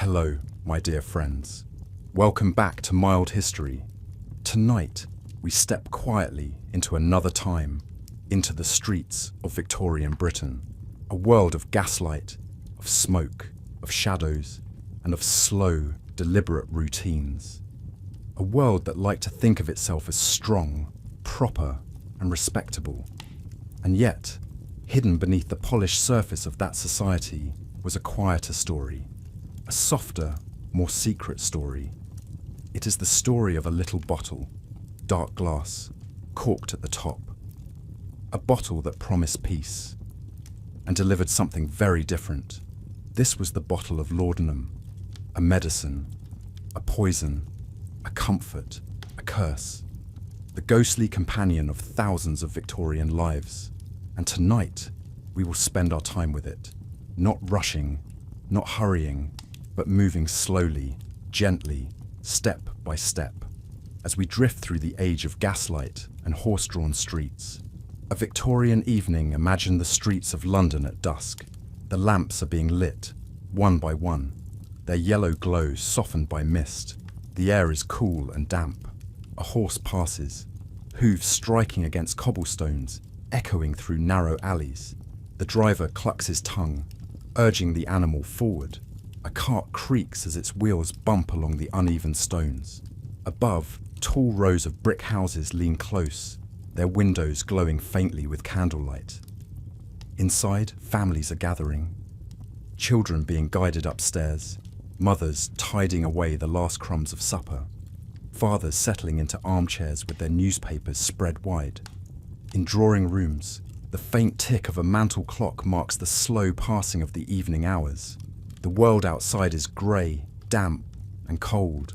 Hello, my dear friends. Welcome back to Mild History. Tonight, we step quietly into another time, into the streets of Victorian Britain, a world of gaslight, of smoke, of shadows, and of slow, deliberate routines. A world that liked to think of itself as strong, proper, and respectable. And yet, hidden beneath the polished surface of that society was a quieter story, a softer, more secret story. It is the story of a little bottle, dark glass, corked at the top. A bottle that promised peace and delivered something very different. This was the bottle of laudanum, a medicine, a poison, a comfort, a curse, the ghostly companion of thousands of Victorian lives. And tonight, we will spend our time with it, not rushing, not hurrying, but moving slowly, gently, step by step, as we drift through the age of gaslight and horse-drawn streets. A Victorian evening, imagine the streets of London at dusk. The lamps are being lit, one by one, their yellow glow softened by mist. The air is cool and damp. A horse passes, hooves striking against cobblestones, echoing through narrow alleys. The driver clucks his tongue, urging the animal forward. A cart creaks as its wheels bump along the uneven stones. Above, tall rows of brick houses lean close, their windows glowing faintly with candlelight. Inside, families are gathering, children being guided upstairs, mothers tidying away the last crumbs of supper, fathers settling into armchairs with their newspapers spread wide. In drawing rooms, the faint tick of a mantel clock marks the slow passing of the evening hours. The world outside is grey, damp, and cold.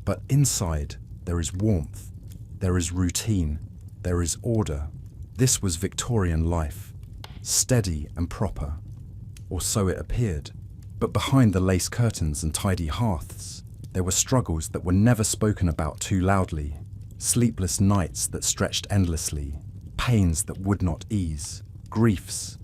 But inside, there is warmth, there is routine, there is order. This was Victorian life, steady and proper, or so it appeared. But behind the lace curtains and tidy hearths, there were struggles that were never spoken about too loudly, sleepless nights that stretched endlessly, pains that would not ease, griefs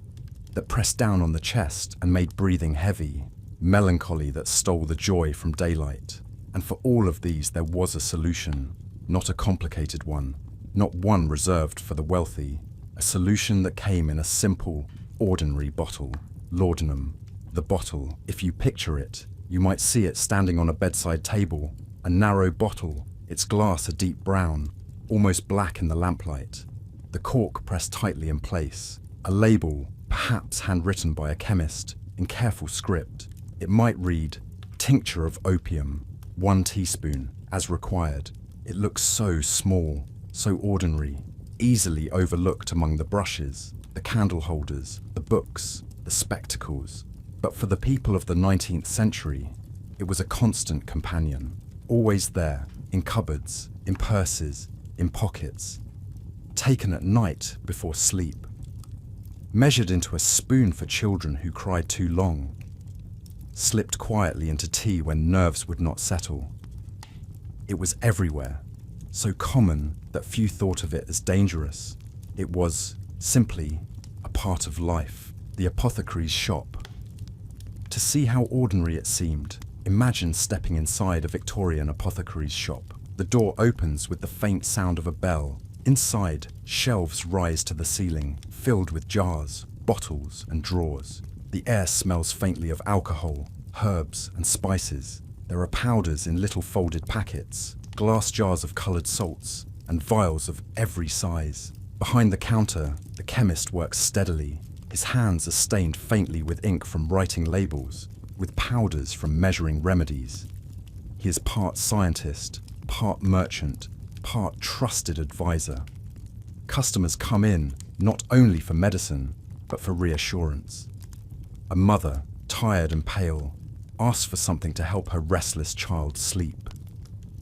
that pressed down on the chest and made breathing heavy, melancholy that stole the joy from daylight. And for all of these there was a solution, not a complicated one, not one reserved for the wealthy, a solution that came in a simple, ordinary bottle, laudanum. The bottle, if you picture it, you might see it standing on a bedside table, a narrow bottle, its glass a deep brown, almost black in the lamplight. The cork pressed tightly in place, a label, perhaps handwritten by a chemist, in careful script. It might read, "Tincture of opium, 1 teaspoon, as required." It looks so small, so ordinary, easily overlooked among the brushes, the candle holders, the books, the spectacles. But for the people of the 19th century, it was a constant companion, always there, in cupboards, in purses, in pockets, taken at night before sleep, measured into a spoon for children who cried too long, slipped quietly into tea when nerves would not settle. It was everywhere, so common that few thought of it as dangerous. It was, simply, a part of life, the apothecary's shop. To see how ordinary it seemed, imagine stepping inside a Victorian apothecary's shop. The door opens with the faint sound of a bell. Inside, shelves rise to the ceiling, filled with jars, bottles, and drawers. The air smells faintly of alcohol, herbs, and spices. There are powders in little folded packets, glass jars of coloured salts, and vials of every size. Behind the counter, the chemist works steadily. His hands are stained faintly with ink from writing labels, with powders from measuring remedies. He is part scientist, part merchant, part trusted advisor. Customers come in not only for medicine, but for reassurance. A mother, tired and pale, asks for something to help her restless child sleep.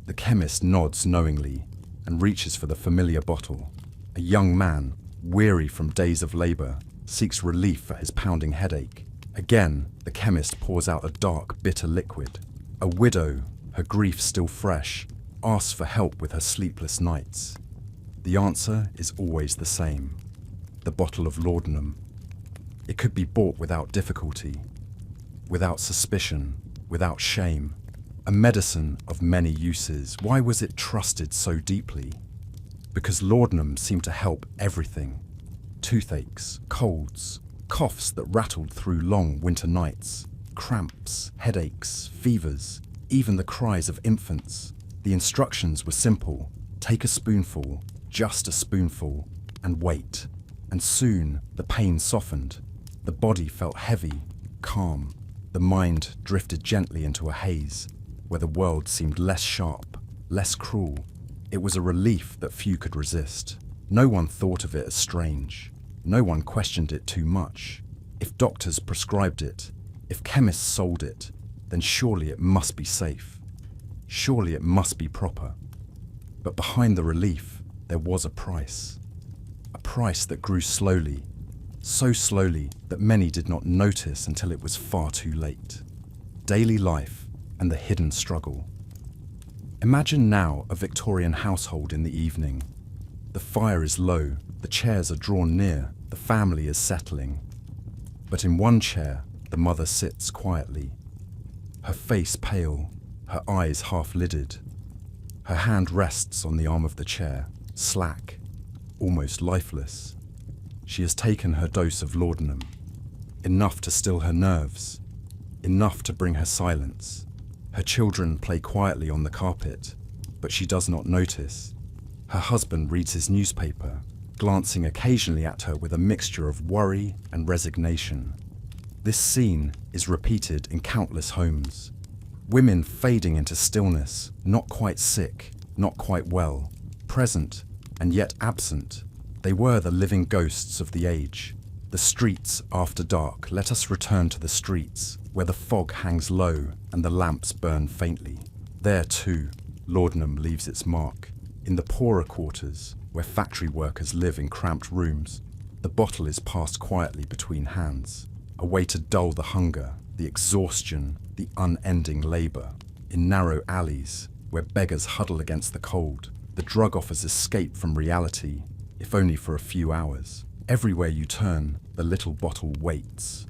The chemist nods knowingly and reaches for the familiar bottle. A young man, weary from days of labour, seeks relief for his pounding headache. Again, the chemist pours out a dark, bitter liquid. A widow, her grief still fresh, asks for help with her sleepless nights. The answer is always the same: the bottle of laudanum. It could be bought without difficulty, without suspicion, without shame. A medicine of many uses. Why was it trusted so deeply? Because laudanum seemed to help everything. Toothaches, colds, coughs that rattled through long winter nights, cramps, headaches, fevers, even the cries of infants. The instructions were simple. Take a spoonful, just a spoonful, and wait. And soon the pain softened. The body felt heavy, calm. The mind drifted gently into a haze, where the world seemed less sharp, less cruel. It was a relief that few could resist. No one thought of it as strange. No one questioned it too much. If doctors prescribed it, if chemists sold it, then surely it must be safe. Surely it must be proper. But behind the relief, there was a price. A price that grew slowly, so slowly that many did not notice until it was far too late. Daily life and the hidden struggle. Imagine now a Victorian household in the evening. The fire is low, the chairs are drawn near, the family is settling. But in one chair, the mother sits quietly, her face pale, her eyes half-lidded. Her hand rests on the arm of the chair, slack, almost lifeless. She has taken her dose of laudanum, enough to still her nerves, enough to bring her silence. Her children play quietly on the carpet, but she does not notice. Her husband reads his newspaper, glancing occasionally at her with a mixture of worry and resignation. This scene is repeated in countless homes. Women fading into stillness, not quite sick, not quite well, present and yet absent. They were the living ghosts of the age. The streets after dark. Let us return to the streets, where the fog hangs low and the lamps burn faintly. There too, laudanum leaves its mark. In the poorer quarters, where factory workers live in cramped rooms, the bottle is passed quietly between hands, a way to dull the hunger, the exhaustion, the unending labor. In narrow alleys, where beggars huddle against the cold, the drug offers escape from reality, if only for a few hours. Everywhere you turn, the little bottle waits.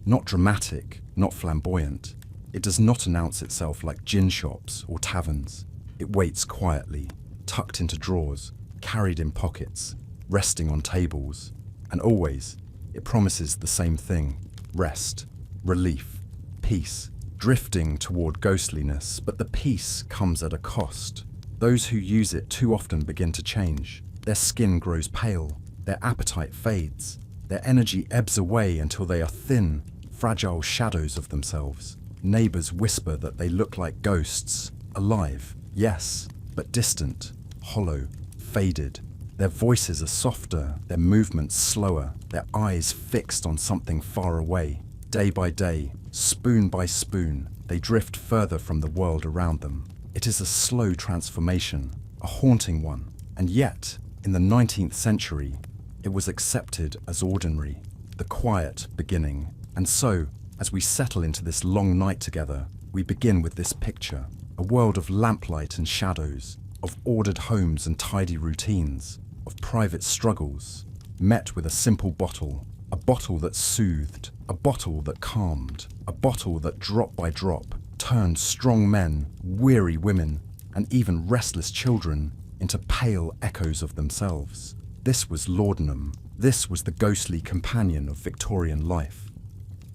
Not dramatic, not flamboyant. It does not announce itself like gin shops or taverns. It waits quietly, tucked into drawers, carried in pockets, resting on tables. And always, it promises the same thing: rest, relief, peace, drifting toward ghostliness. But the peace comes at a cost. Those who use it too often begin to change. Their skin grows pale, their appetite fades, their energy ebbs away until they are thin, fragile shadows of themselves. Neighbors whisper that they look like ghosts, alive, yes, but distant, hollow, faded. Their voices are softer, their movements slower, their eyes fixed on something far away. Day by day, spoon by spoon, they drift further from the world around them. It is a slow transformation, a haunting one, and yet, in the 19th century, it was accepted as ordinary, the quiet beginning. And so, as we settle into this long night together, we begin with this picture, a world of lamplight and shadows, of ordered homes and tidy routines, of private struggles, met with a simple bottle, a bottle that soothed, a bottle that calmed, a bottle that drop by drop turned strong men, weary women, and even restless children into pale echoes of themselves. This was laudanum. This was the ghostly companion of Victorian life.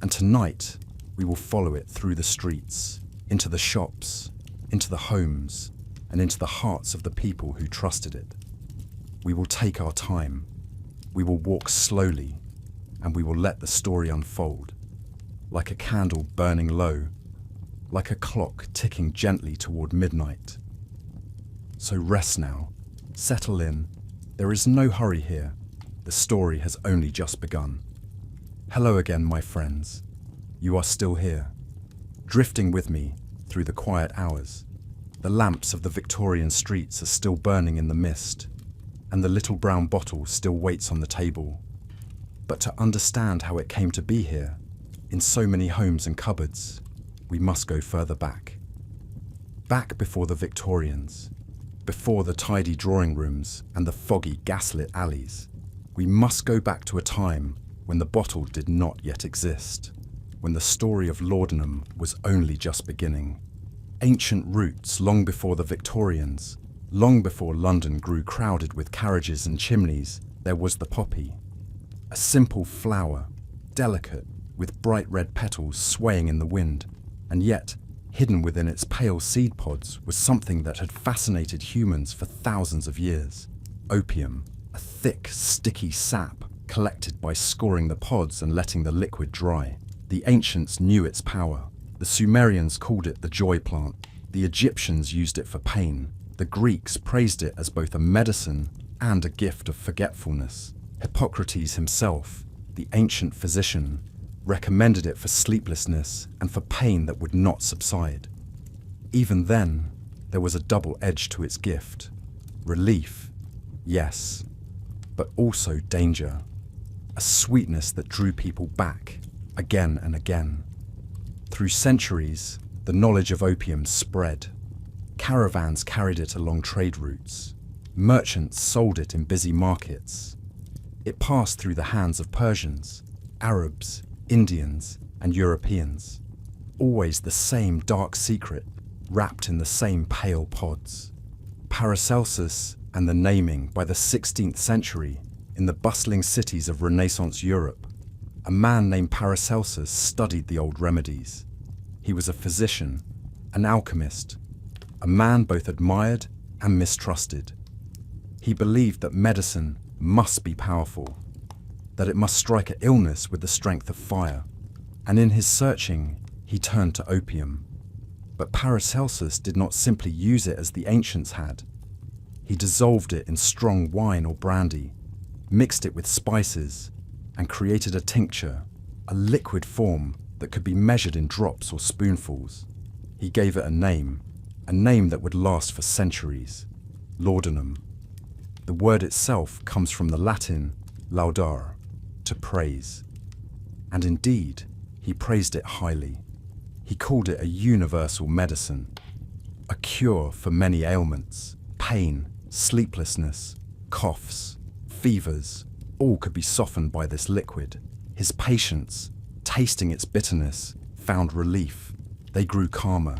And tonight, we will follow it through the streets, into the shops, into the homes, and into the hearts of the people who trusted it. We will take our time. We will walk slowly, and we will let the story unfold, like a candle burning low, like a clock ticking gently toward midnight. So rest now, settle in. There is no hurry here. The story has only just begun. Hello again, my friends. You are still here, drifting with me through the quiet hours. The lamps of the Victorian streets are still burning in the mist, and the little brown bottle still waits on the table. But to understand how it came to be here, in so many homes and cupboards, we must go further back. Back before the Victorians, before the tidy drawing rooms and the foggy gaslit alleys. We must go back to a time when the bottle did not yet exist. when the story of laudanum was only just beginning. Ancient roots long before the Victorians, long before London grew crowded with carriages and chimneys, there was the poppy. A simple flower, delicate, with bright red petals swaying in the wind, and yet, hidden within its pale seed pods was something that had fascinated humans for thousands of years. Opium, a thick, sticky sap collected by scoring the pods and letting the liquid dry. The ancients knew its power. The Sumerians called it the joy plant. The Egyptians used it for pain. The Greeks praised it as both a medicine and a gift of forgetfulness. Hippocrates himself, the ancient physician, recommended it for sleeplessness and for pain that would not subside. Even then, there was a double edge to its gift. Relief, yes, but also danger. A sweetness that drew people back, again and again. Through centuries, the knowledge of opium spread. Caravans carried it along trade routes. Merchants sold it in busy markets. It passed through the hands of Persians, Arabs, Indians, and Europeans. Always the same dark secret, wrapped in the same pale pods. Paracelsus and the naming by the 16th century in the bustling cities of Renaissance Europe. A man named Paracelsus studied the old remedies. He was a physician, an alchemist, a man both admired and mistrusted. He believed that medicine must be powerful, that it must strike an illness with the strength of fire, and in his searching, he turned to opium. But Paracelsus did not simply use it as the ancients had. He dissolved it in strong wine or brandy, mixed it with spices, and created a tincture, a liquid form that could be measured in drops or spoonfuls. He gave it a name that would last for centuries: laudanum. The word itself comes from the Latin laudare, to praise. And indeed, he praised it highly. He called it a universal medicine, a cure for many ailments: pain, sleeplessness, coughs, fevers, all could be softened by this liquid. His patients, tasting its bitterness, found relief. They grew calmer,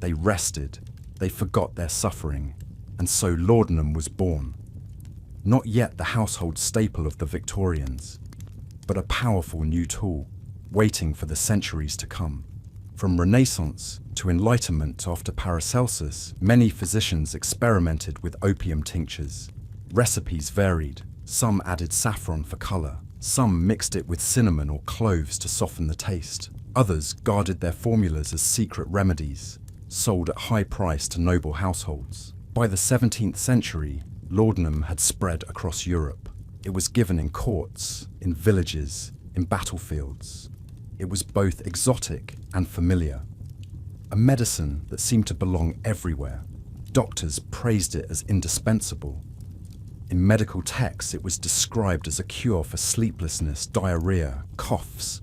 they rested, they forgot their suffering, and so laudanum was born. Not yet the household staple of the Victorians, but a powerful new tool, waiting for the centuries to come. From Renaissance to Enlightenment after Paracelsus, many physicians experimented with opium tinctures. Recipes varied. Some added saffron for color. Some mixed it with cinnamon or cloves to soften the taste. Others guarded their formulas as secret remedies, sold at high price to noble households. By the 17th century, laudanum had spread across Europe. It was given in courts, in villages, in battlefields. It was both exotic and familiar. A medicine that seemed to belong everywhere. Doctors praised it as indispensable. In medical texts, it was described as a cure for sleeplessness, diarrhea, coughs,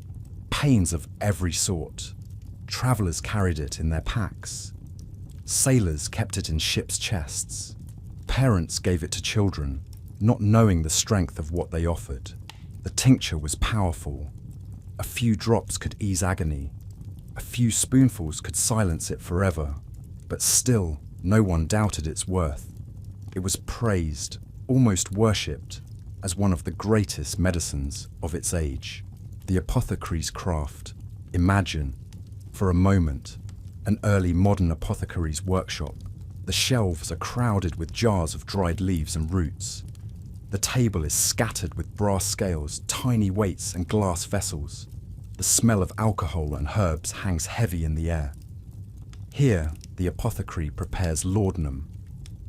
pains of every sort. Travelers carried it in their packs. Sailors kept it in ships' chests. Parents gave it to children, not knowing the strength of what they offered. The tincture was powerful. A few drops could ease agony. A few spoonfuls could silence it forever. But still, no one doubted its worth. It was praised, almost worshipped, as one of the greatest medicines of its age. The apothecary's craft. Imagine, for a moment, an early modern apothecary's workshop. The shelves are crowded with jars of dried leaves and roots. The table is scattered with brass scales, tiny weights, and glass vessels. The smell of alcohol and herbs hangs heavy in the air. Here, the apothecary prepares laudanum.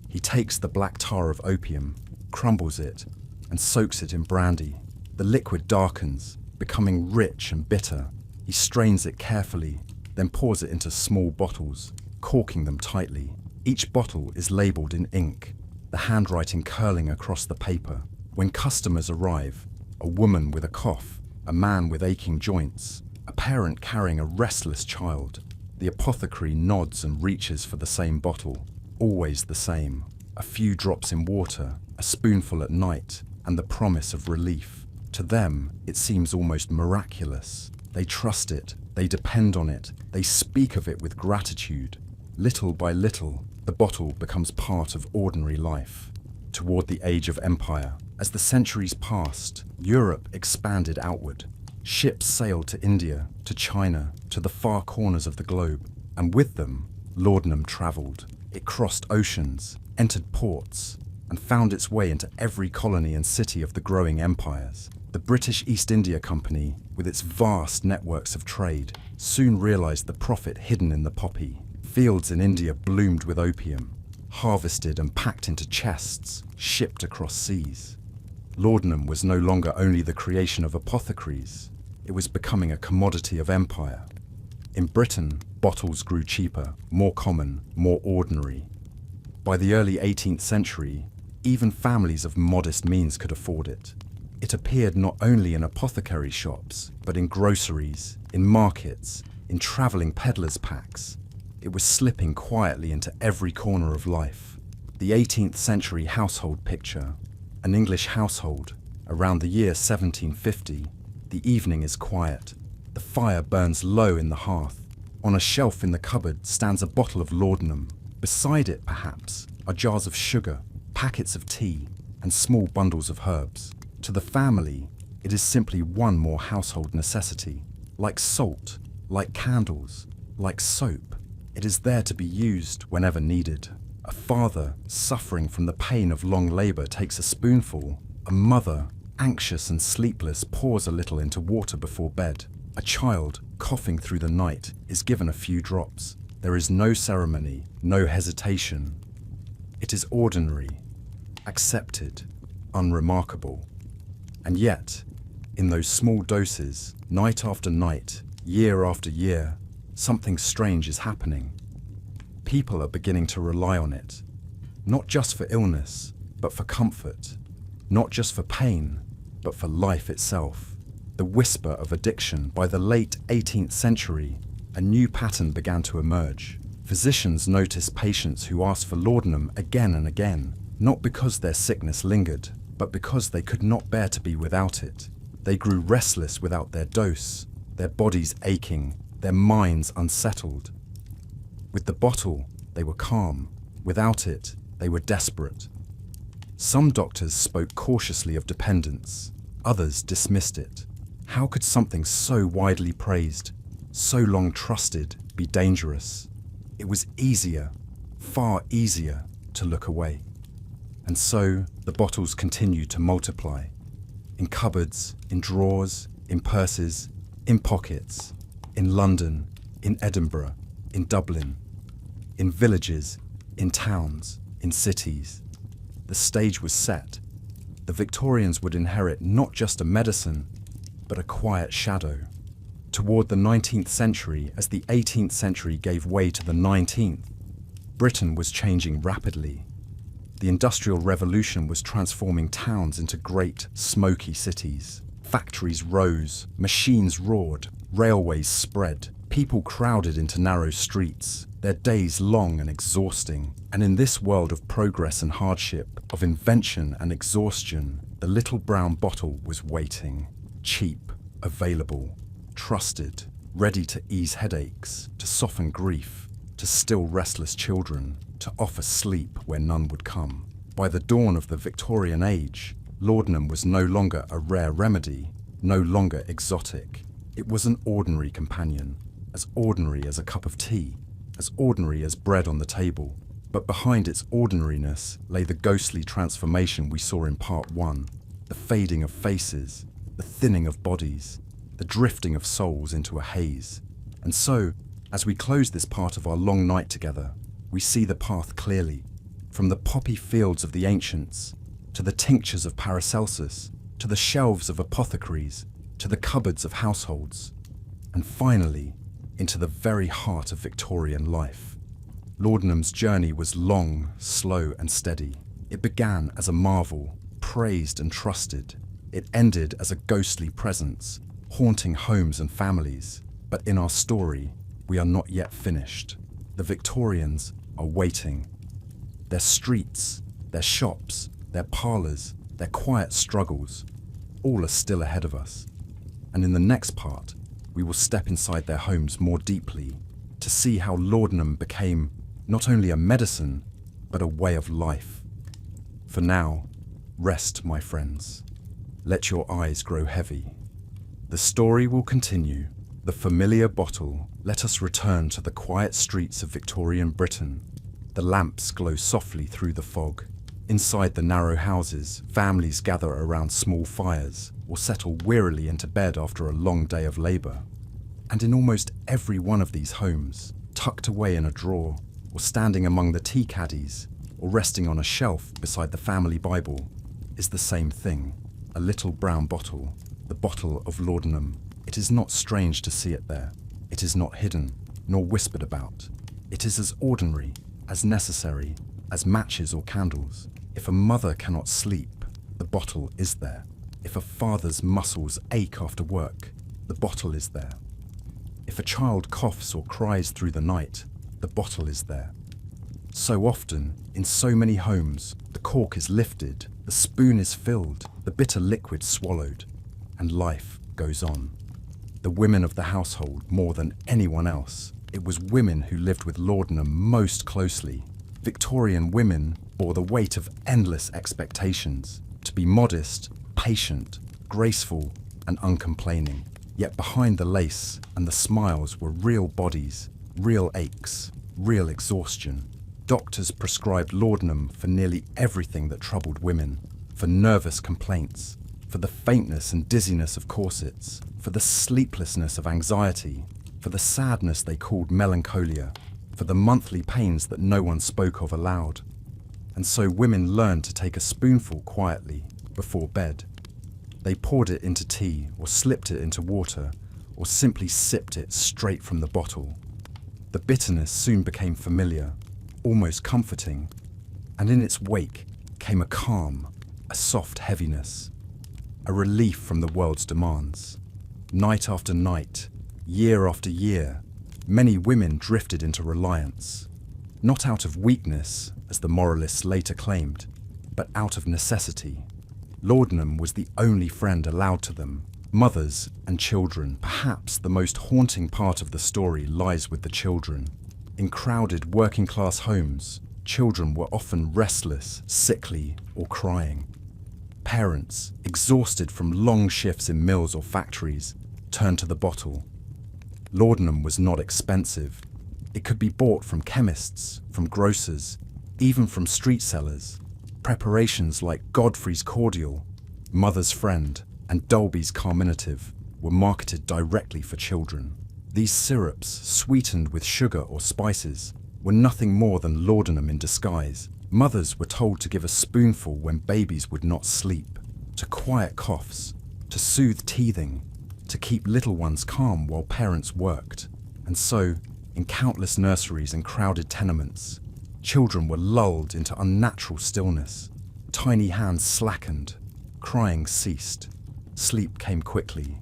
He takes the black tar of opium, crumbles it, and soaks it in brandy. The liquid darkens, becoming rich and bitter. He strains it carefully, then pours it into small bottles, corking them tightly. Each bottle is labelled in ink, the handwriting curling across the paper. When customers arrive, a woman with a cough, a man with aching joints, a parent carrying a restless child, the apothecary nods and reaches for the same bottle, always the same. A few drops in water, a spoonful at night, and the promise of relief. To them, it seems almost miraculous. They trust it, they depend on it, they speak of it with gratitude. Little by little, the bottle becomes part of ordinary life. Toward the age of empire, as the centuries passed, Europe expanded outward. Ships sailed to India, to China, to the far corners of the globe, and with them, laudanum travelled. It crossed oceans, entered ports, and found its way into every colony and city of the growing empires. The British East India Company, with its vast networks of trade, soon realised the profit hidden in the poppy. Fields in India bloomed with opium, harvested and packed into chests, shipped across seas. Laudanum was no longer only the creation of apothecaries, it was becoming a commodity of empire. In Britain, bottles grew cheaper, more common, more ordinary. By the early 18th century, even families of modest means could afford it. It appeared not only in apothecary shops, but in groceries, in markets, in travelling peddlers' packs. It was slipping quietly into every corner of life. The 18th century household picture. An English household, around the year 1750. The evening is quiet. The fire burns low in the hearth. On a shelf in the cupboard stands a bottle of laudanum. Beside it, perhaps, are jars of sugar, packets of tea, and small bundles of herbs. To the family, it is simply one more household necessity. Like salt, like candles, like soap, it is there to be used whenever needed. A father, suffering from the pain of long labour, takes a spoonful. A mother, anxious and sleepless, pours a little into water before bed. A child, coughing through the night, is given a few drops. There is no ceremony, no hesitation. It is ordinary, accepted, unremarkable. And yet, in those small doses, night after night, year after year, something strange is happening. People are beginning to rely on it, not just for illness, but for comfort, not just for pain, but for life itself. The whisper of addiction. By the late 18th century, a new pattern began to emerge. Physicians noticed patients who asked for laudanum again and again, not because their sickness lingered, but because they could not bear to be without it. They grew restless without their dose, their bodies aching, their minds unsettled. With the bottle, they were calm. Without it, they were desperate. Some doctors spoke cautiously of dependence. Others dismissed it. How could something so widely praised, so long trusted, be dangerous? It was easier, far easier, to look away. And so the bottles continued to multiply. In cupboards, in drawers, in purses, in pockets, in London, in Edinburgh, in Dublin, in villages, in towns, in cities. The stage was set. The Victorians would inherit not just a medicine, but a quiet shadow. Toward the 19th century, as the 18th century gave way to the 19th, Britain was changing rapidly. The Industrial Revolution was transforming towns into great, smoky cities. Factories rose, machines roared, railways spread, people crowded into narrow streets, their days long and exhausting. And in this world of progress and hardship, of invention and exhaustion, the little brown bottle was waiting. Cheap, available, trusted, ready to ease headaches, to soften grief, to still restless children, to offer sleep where none would come. By the dawn of the Victorian age, laudanum was no longer a rare remedy, no longer exotic. It was an ordinary companion, as ordinary as a cup of tea, as ordinary as bread on the table. But behind its ordinariness lay the ghostly transformation we saw in part one, the fading of faces, the thinning of bodies, the drifting of souls into a haze. And so, as we close this part of our long night together, we see the path clearly, from the poppy fields of the ancients, to the tinctures of Paracelsus, to the shelves of apothecaries, to the cupboards of households, and finally, into the very heart of Victorian life. Laudanum's journey was long, slow, and steady. It began as a marvel, praised and trusted. It ended as a ghostly presence, haunting homes and families. But in our story, we are not yet finished. The Victorians are waiting. Their streets, their shops, their parlours, their quiet struggles, all are still ahead of us. And in the next part, we will step inside their homes more deeply to see how laudanum became not only a medicine, but a way of life. For now, rest, my friends. Let your eyes grow heavy. The story will continue. The familiar bottle. Let us return to the quiet streets of Victorian Britain. The lamps glow softly through the fog. Inside the narrow houses, families gather around small fires or settle wearily into bed after a long day of labour. And in almost every one of these homes, tucked away in a drawer, or standing among the tea caddies, or resting on a shelf beside the family Bible, is the same thing, a little brown bottle, the bottle of laudanum. It is not strange to see it there. It is not hidden, nor whispered about. It is as ordinary, as necessary, as matches or candles. If a mother cannot sleep, the bottle is there. If a father's muscles ache after work, the bottle is there. If a child coughs or cries through the night, the bottle is there. So often, in so many homes, the cork is lifted, the spoon is filled, the bitter liquid swallowed, and life goes on. The women of the household more than anyone else. It was women who lived with laudanum most closely. Victorian women bore the weight of endless expectations to be modest, patient, graceful, and uncomplaining. Yet behind the lace and the smiles were real bodies, real aches, real exhaustion. Doctors prescribed laudanum for nearly everything that troubled women, for nervous complaints, for the faintness and dizziness of corsets, for the sleeplessness of anxiety, for the sadness they called melancholia, for the monthly pains that no one spoke of aloud. And so women learned to take a spoonful quietly before bed. They poured it into tea or slipped it into water or simply sipped it straight from the bottle. The bitterness soon became familiar, almost comforting, and in its wake came a calm, a soft heaviness, a relief from the world's demands. Night after night, year after year, many women drifted into reliance, not out of weakness, as the moralists later claimed, but out of necessity. Laudanum was the only friend allowed to them, mothers and children. Perhaps the most haunting part of the story lies with the children. In crowded working-class homes, children were often restless, sickly, or crying. Parents, exhausted from long shifts in mills or factories, turned to the bottle. Laudanum was not expensive. It could be bought from chemists, from grocers, even from street sellers. Preparations like Godfrey's Cordial, Mother's Friend, and Dolby's Carminative were marketed directly for children. These syrups, sweetened with sugar or spices, were nothing more than laudanum in disguise. Mothers were told to give a spoonful when babies would not sleep, to quiet coughs, to soothe teething, to keep little ones calm while parents worked. And so, in countless nurseries and crowded tenements, children were lulled into unnatural stillness. Tiny hands slackened, crying ceased. Sleep came quickly,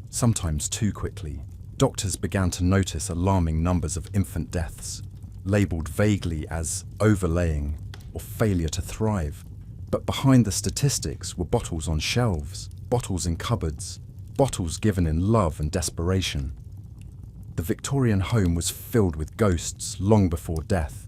sometimes too quickly. Doctors began to notice alarming numbers of infant deaths, labelled vaguely as overlaying or failure to thrive. But behind the statistics were bottles on shelves, bottles in cupboards, bottles given in love and desperation. The Victorian home was filled with ghosts long before death.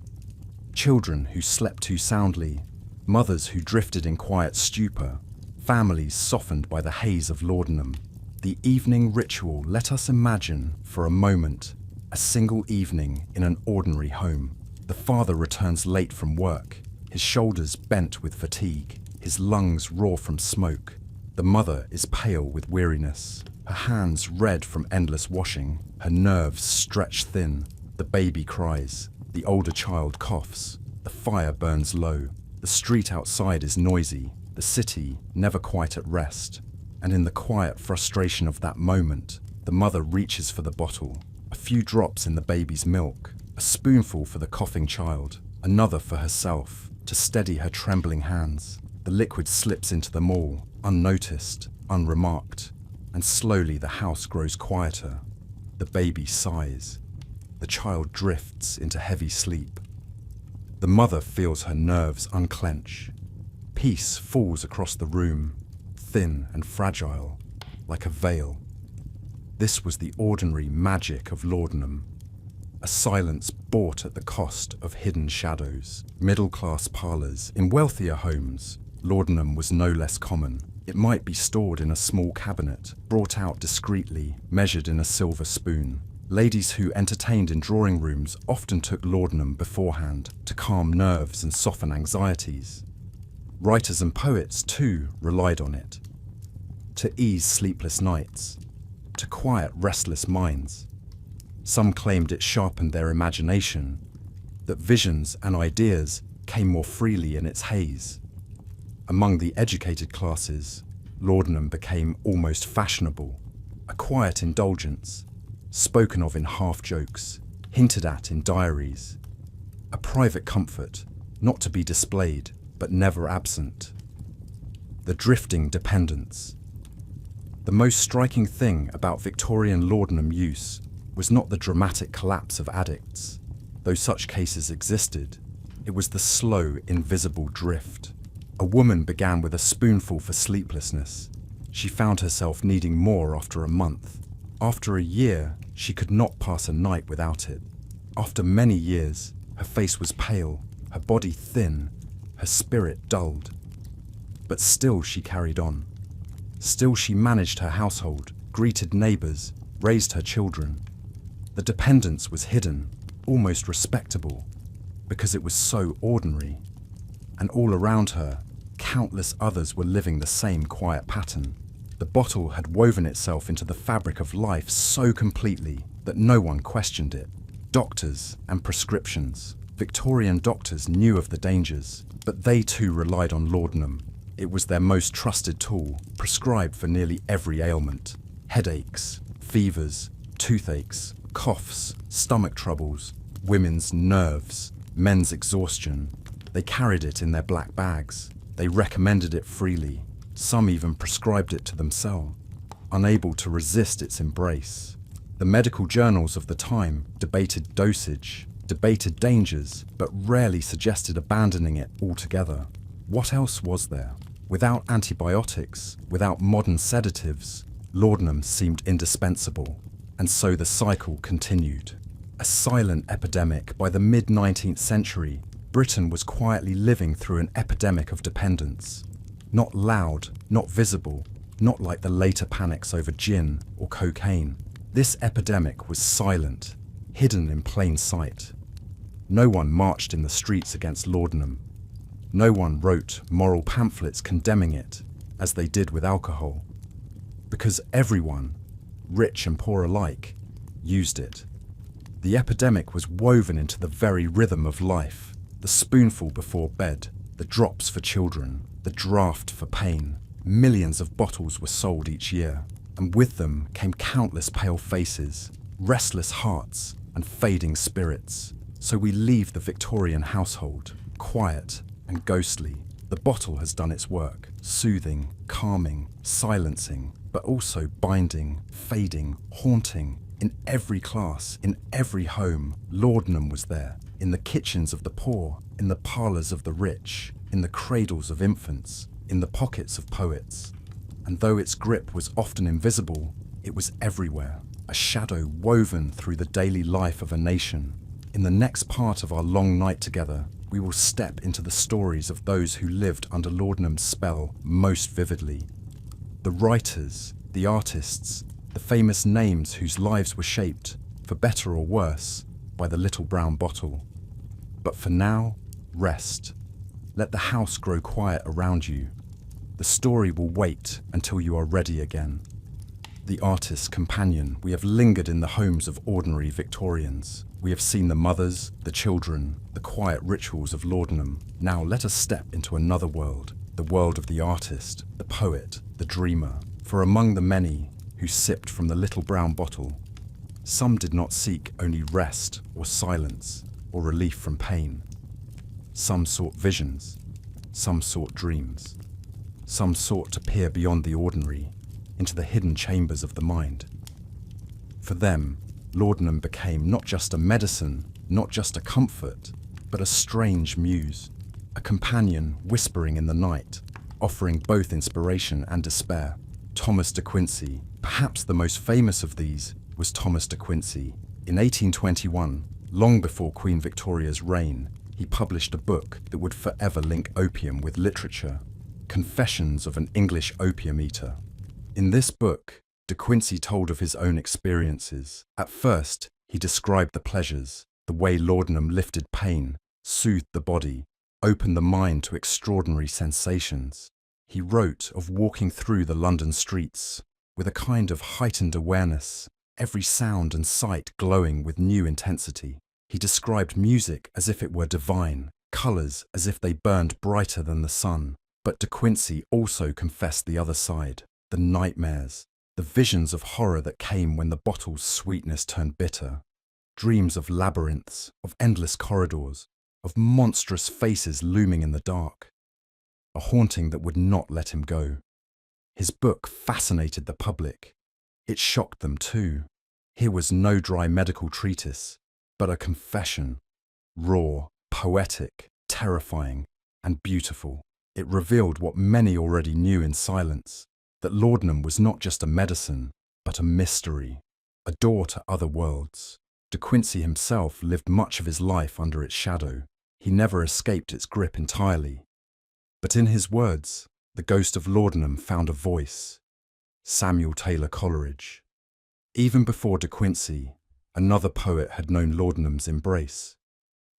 Children who slept too soundly, mothers who drifted in quiet stupor, families softened by the haze of laudanum. The evening ritual. Let us imagine, for a moment, a single evening in an ordinary home. The father returns late from work, his shoulders bent with fatigue, his lungs raw from smoke. The mother is pale with weariness, her hands red from endless washing, her nerves stretched thin. The baby cries, the older child coughs, the fire burns low. The street outside is noisy, the city never quite at rest. And in the quiet frustration of that moment, the mother reaches for the bottle. A few drops in the baby's milk, a spoonful for the coughing child, another for herself, to steady her trembling hands. The liquid slips into them all, unnoticed, unremarked, and slowly the house grows quieter. The baby sighs. The child drifts into heavy sleep. The mother feels her nerves unclench. Peace falls across the room, thin and fragile, like a veil. This was the ordinary magic of laudanum, a silence bought at the cost of hidden shadows. Middle-class parlours in wealthier homes, laudanum was no less common. It might be stored in a small cabinet, brought out discreetly, measured in a silver spoon. Ladies who entertained in drawing rooms often took laudanum beforehand to calm nerves and soften anxieties. Writers and poets, too, relied on it to ease sleepless nights, to quiet restless minds. Some claimed it sharpened their imagination, that visions and ideas came more freely in its haze. Among the educated classes, laudanum became almost fashionable, a quiet indulgence, spoken of in half-jokes, hinted at in diaries, a private comfort, not to be displayed, but never absent. The drifting dependence. The most striking thing about Victorian laudanum use was not the dramatic collapse of addicts. Though such cases existed, it was the slow, invisible drift. A woman began with a spoonful for sleeplessness. She found herself needing more after a month. After a year, she could not pass a night without it. After many years, her face was pale, her body thin, her spirit dulled. But still she carried on. Still she managed her household, greeted neighbours, raised her children. The dependence was hidden, almost respectable, because it was so ordinary. And all around her, countless others were living the same quiet pattern. The bottle had woven itself into the fabric of life so completely that no one questioned it. Doctors and prescriptions. Victorian doctors knew of the dangers, but they too relied on laudanum. It was their most trusted tool, prescribed for nearly every ailment. Headaches, fevers, toothaches, coughs, stomach troubles, women's nerves, men's exhaustion. They carried it in their black bags. They recommended it freely. Some even prescribed it to themselves, unable to resist its embrace. The medical journals of the time debated dosage, debated dangers, but rarely suggested abandoning it altogether. What else was there? Without antibiotics, without modern sedatives, laudanum seemed indispensable. And so the cycle continued. A silent epidemic. By the mid-19th century, Britain was quietly living through an epidemic of dependence. Not loud, not visible, not like the later panics over gin or cocaine. This epidemic was silent, hidden in plain sight. No one marched in the streets against laudanum. No one wrote moral pamphlets condemning it, as they did with alcohol. Because everyone, rich and poor alike, used it. The epidemic was woven into the very rhythm of life. The spoonful before bed, the drops for children, the draught for pain. Millions of bottles were sold each year, and with them came countless pale faces, restless hearts, and fading spirits. So we leave the Victorian household, quiet and ghostly. The bottle has done its work, soothing, calming, silencing, but also binding, fading, haunting. In every class, in every home, laudanum was there. In the kitchens of the poor, in the parlours of the rich, in the cradles of infants, in the pockets of poets. And though its grip was often invisible, it was everywhere, a shadow woven through the daily life of a nation. In the next part of our long night together, we will step into the stories of those who lived under laudanum's spell most vividly. The writers, the artists, the famous names whose lives were shaped, for better or worse, by the little brown bottle. But for now, rest. Let the house grow quiet around you. The story will wait until you are ready again. The artist's companion. We have lingered in the homes of ordinary Victorians. We have seen the mothers, the children, the quiet rituals of laudanum. Now let us step into another world, the world of the artist, the poet, the dreamer. For among the many who sipped from the little brown bottle, some did not seek only rest or silence or relief from pain. Some sought visions, some sought dreams. Some sought to peer beyond the ordinary, into the hidden chambers of the mind. For them, laudanum became not just a medicine, not just a comfort, but a strange muse, a companion whispering in the night, offering both inspiration and despair. Thomas de Quincey, Perhaps the most famous of these was Thomas de Quincey. In 1821, long before Queen Victoria's reign, he published a book that would forever link opium with literature, Confessions of an English Opium Eater. In this book, de Quincey told of his own experiences. At first, he described the pleasures, the way laudanum lifted pain, soothed the body, opened the mind to extraordinary sensations. He wrote of walking through the London streets with a kind of heightened awareness, every sound and sight glowing with new intensity. He described music as if it were divine, colours as if they burned brighter than the sun. But de Quincey also confessed the other side, the nightmares, the visions of horror that came when the bottle's sweetness turned bitter, dreams of labyrinths, of endless corridors, of monstrous faces looming in the dark, a haunting that would not let him go. His book fascinated the public. It shocked them too. Here was no dry medical treatise, but a confession, raw, poetic, terrifying, and beautiful. It revealed what many already knew in silence, that laudanum was not just a medicine, but a mystery, a door to other worlds. De Quincey himself lived much of his life under its shadow. He never escaped its grip entirely. But in his words, the ghost of laudanum found a voice: Samuel Taylor Coleridge. Even before de Quincey, another poet had known laudanum's embrace.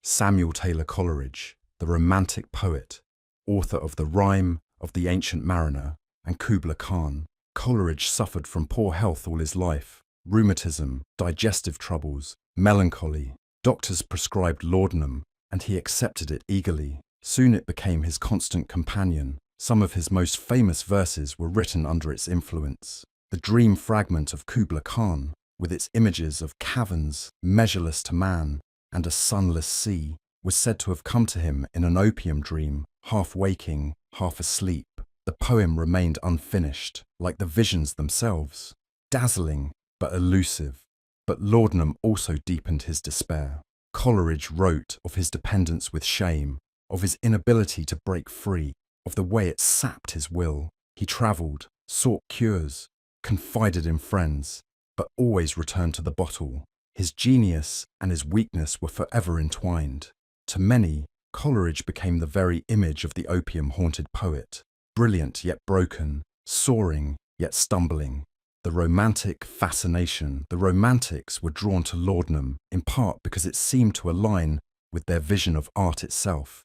Samuel Taylor Coleridge, the Romantic poet, author of The Rime of the Ancient Mariner and Kubla Khan. Coleridge suffered from poor health all his life: rheumatism, digestive troubles, melancholy. Doctors prescribed laudanum, and he accepted it eagerly. Soon it became his constant companion. Some of his most famous verses were written under its influence. The dream fragment of Kubla Khan, with its images of caverns, measureless to man, and a sunless sea, was said to have come to him in an opium dream, half waking, half asleep. The poem remained unfinished, like the visions themselves, dazzling but elusive. But laudanum also deepened his despair. Coleridge wrote of his dependence with shame, of his inability to break free, of the way it sapped his will. He travelled, sought cures, confided in friends, but always returned to the bottle. His genius and his weakness were forever entwined. To many, Coleridge became the very image of the opium-haunted poet, brilliant yet broken, soaring yet stumbling. The romantic fascination. The romantics were drawn to laudanum, in part because it seemed to align with their vision of art itself.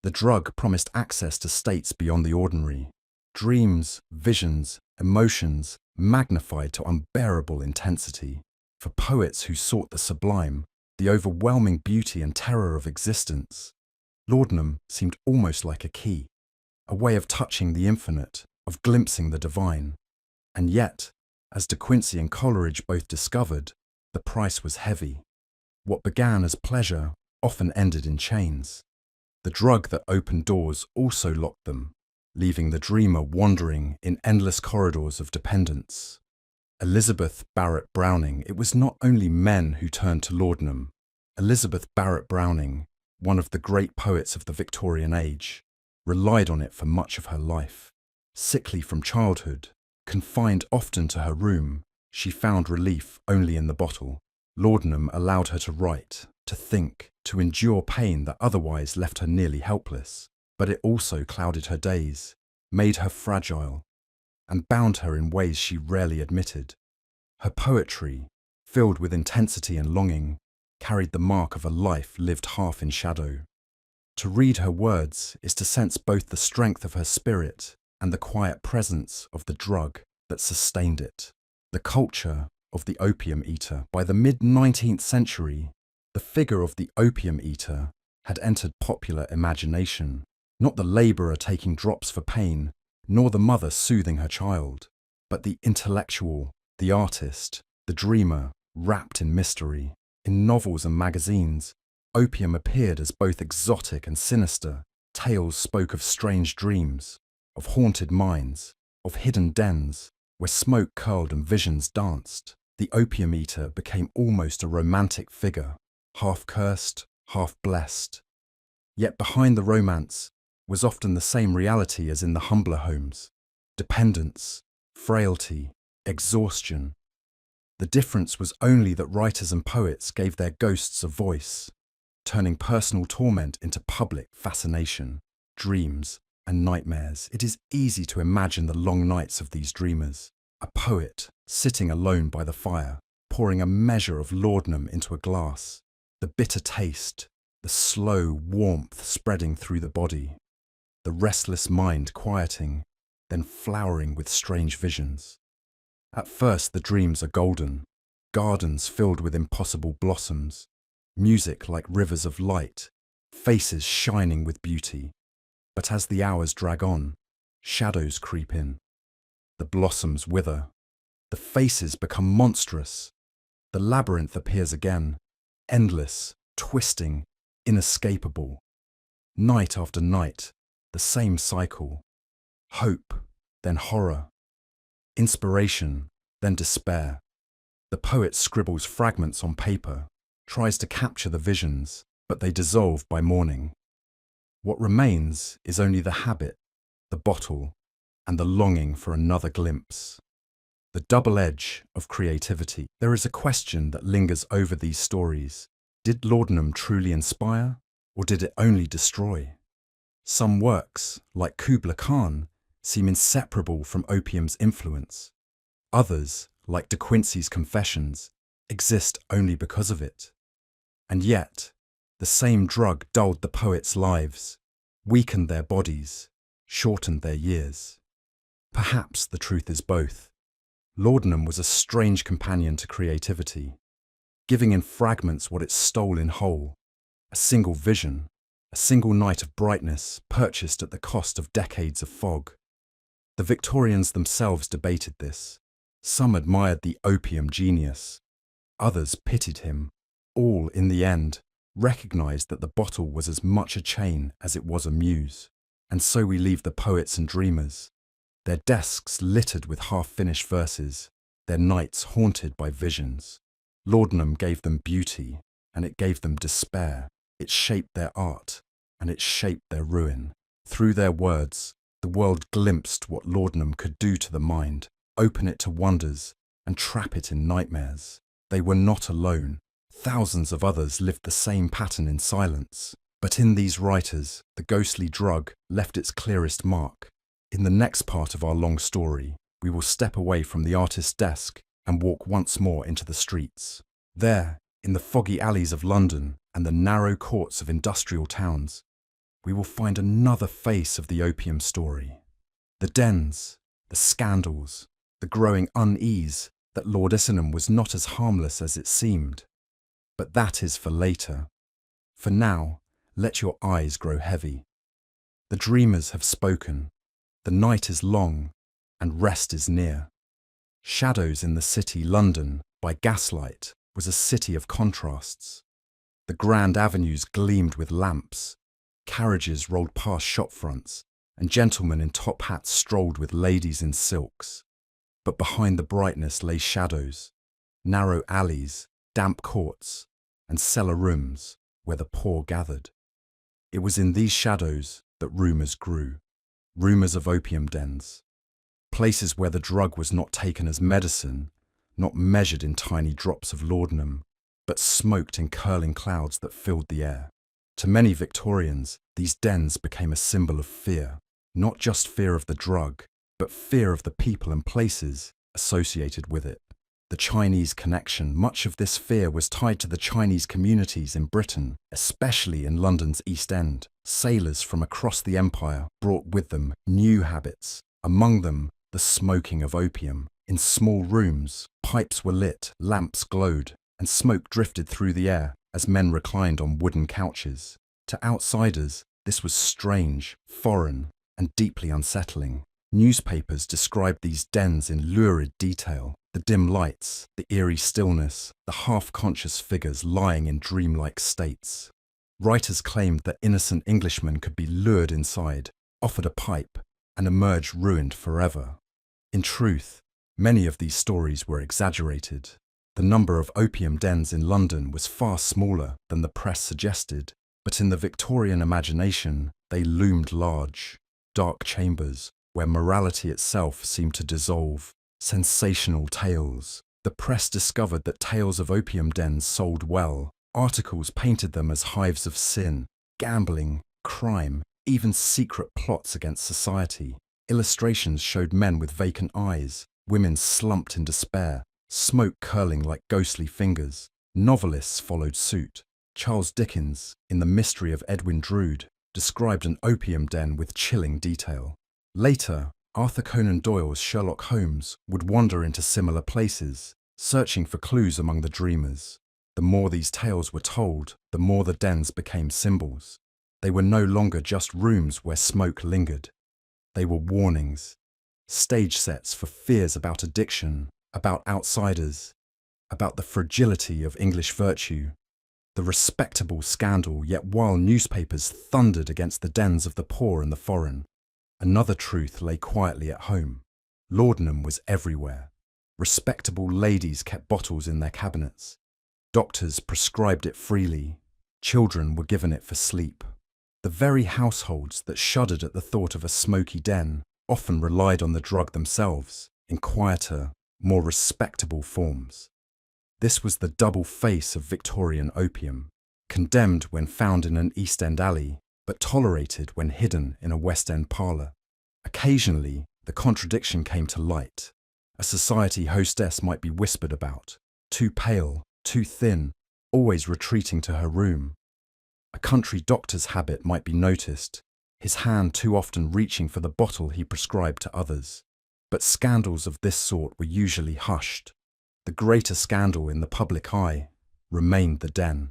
The drug promised access to states beyond the ordinary. Dreams, visions, emotions magnified to unbearable intensity. For poets who sought the sublime, the overwhelming beauty and terror of existence, laudanum seemed almost like a key, a way of touching the infinite, of glimpsing the divine. And yet, as de Quincey and Coleridge both discovered, the price was heavy. What began as pleasure often ended in chains. The drug that opened doors also locked them, leaving the dreamer wandering in endless corridors of dependence. Elizabeth Barrett Browning. It was not only men who turned to laudanum. Elizabeth Barrett Browning, one of the great poets of the Victorian age, relied on it for much of her life. Sickly from childhood, confined often to her room, she found relief only in the bottle. Laudanum allowed her to write, to think, to endure pain that otherwise left her nearly helpless. But it also clouded her days, made her fragile, and bound her in ways she rarely admitted. Her poetry, filled with intensity and longing, carried the mark of a life lived half in shadow. To read her words is to sense both the strength of her spirit and the quiet presence of the drug that sustained it. The culture of the opium eater. By the mid-19th century, the figure of the opium eater had entered popular imagination. Not the labourer taking drops for pain, nor the mother soothing her child, but the intellectual, the artist, the dreamer, wrapped in mystery. In novels and magazines, opium appeared as both exotic and sinister. Tales spoke of strange dreams, of haunted minds, of hidden dens, where smoke curled and visions danced. The opium eater became almost a romantic figure, half cursed, half blessed. Yet behind the romance was often the same reality as in the humbler homes: dependence, frailty, exhaustion. The difference was only that writers and poets gave their ghosts a voice, turning personal torment into public fascination, dreams, and nightmares. It is easy to imagine the long nights of these dreamers. A poet sitting alone by the fire, pouring a measure of laudanum into a glass, the bitter taste, the slow warmth spreading through the body, the restless mind quieting, then flowering with strange visions. At first the dreams are golden, gardens filled with impossible blossoms, music like rivers of light, faces shining with beauty. But as the hours drag on, shadows creep in. The blossoms wither. The faces become monstrous. The labyrinth appears again, endless, twisting, inescapable. Night after night, the same cycle. Hope, then horror. Inspiration, then despair. The poet scribbles fragments on paper, tries to capture the visions, but they dissolve by morning. What remains is only the habit, the bottle, and the longing for another glimpse. The double edge of creativity. There is a question that lingers over these stories. Did laudanum truly inspire, or did it only destroy? Some works, like Kubla Khan, seem inseparable from opium's influence. Others, like De Quincey's Confessions, exist only because of it. And yet, the same drug dulled the poets' lives, weakened their bodies, shortened their years. Perhaps the truth is both. Laudanum was a strange companion to creativity, giving in fragments what it stole in whole, a single vision, a single night of brightness purchased at the cost of decades of fog. The Victorians themselves debated this. Some admired the opium genius, others pitied him. All, in the end, recognized that the bottle was as much a chain as it was a muse. And so we leave the poets and dreamers, their desks littered with half-finished verses, their nights haunted by visions. Laudanum gave them beauty, and it gave them despair. It shaped their art, and it shaped their ruin. Through their words, the world glimpsed what laudanum could do to the mind, open it to wonders, and trap it in nightmares. They were not alone. Thousands of others lived the same pattern in silence. But in these writers, the ghostly drug left its clearest mark. In the next part of our long story, we will step away from the artist's desk and walk once more into the streets. There, in the foggy alleys of London and the narrow courts of industrial towns, we will find another face of the opium story. The dens, the scandals, the growing unease that laudanum was not as harmless as it seemed. But that is for later. For now, let your eyes grow heavy. The dreamers have spoken. The night is long, and rest is near. Shadows in the city, London, by gaslight, was a city of contrasts. The grand avenues gleamed with lamps. Carriages rolled past shop fronts, and gentlemen in top hats strolled with ladies in silks. But behind the brightness lay shadows, narrow alleys, damp courts, and cellar rooms where the poor gathered. It was in these shadows that rumours grew. Rumours of opium dens, places where the drug was not taken as medicine, not measured in tiny drops of laudanum, but smoked in curling clouds that filled the air. To many Victorians, these dens became a symbol of fear, not just fear of the drug, but fear of the people and places associated with it. The Chinese connection. Much of this fear was tied to the Chinese communities in Britain, especially in London's East End. Sailors from across the empire brought with them new habits, among them the smoking of opium. In small rooms, pipes were lit, lamps glowed, and smoke drifted through the air as men reclined on wooden couches. To outsiders, this was strange, foreign, and deeply unsettling. Newspapers described these dens in lurid detail. The dim lights, the eerie stillness, the half-conscious figures lying in dreamlike states. Writers claimed that innocent Englishmen could be lured inside, offered a pipe, and emerge ruined forever. In truth, many of these stories were exaggerated. The number of opium dens in London was far smaller than the press suggested, but in the Victorian imagination, they loomed large, dark chambers where morality itself seemed to dissolve. Sensational tales. The press discovered that tales of opium dens sold well. Articles painted them as hives of sin, gambling, crime, even secret plots against society. Illustrations showed men with vacant eyes, women slumped in despair, smoke curling like ghostly fingers. Novelists followed suit. Charles Dickens, in The Mystery of Edwin Drood, described an opium den with chilling detail. Later, Arthur Conan Doyle's Sherlock Holmes would wander into similar places, searching for clues among the dreamers. The more these tales were told, the more the dens became symbols. They were no longer just rooms where smoke lingered. They were warnings, stage sets for fears about addiction, about outsiders, about the fragility of English virtue. The respectable scandal, yet while newspapers thundered against the dens of the poor and the foreign, another truth lay quietly at home. Laudanum was everywhere. Respectable ladies kept bottles in their cabinets. Doctors prescribed it freely. Children were given it for sleep. The very households that shuddered at the thought of a smoky den often relied on the drug themselves, in quieter, more respectable forms. This was the double face of Victorian opium, condemned when found in an East End alley, but tolerated when hidden in a West End parlour. Occasionally, the contradiction came to light. A society hostess might be whispered about, too pale, too thin, always retreating to her room. A country doctor's habit might be noticed, his hand too often reaching for the bottle he prescribed to others. But scandals of this sort were usually hushed. The greater scandal in the public eye remained the den.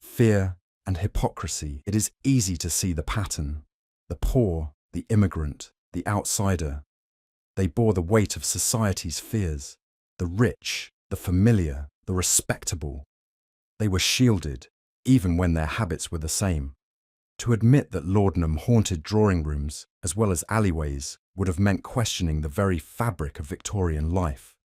Fear and hypocrisy, it is easy to see the pattern. The poor, the immigrant, the outsider, they bore the weight of society's fears. The rich, the familiar, the respectable. They were shielded, even when their habits were the same. To admit that laudanum haunted drawing rooms, as well as alleyways, would have meant questioning the very fabric of Victorian life.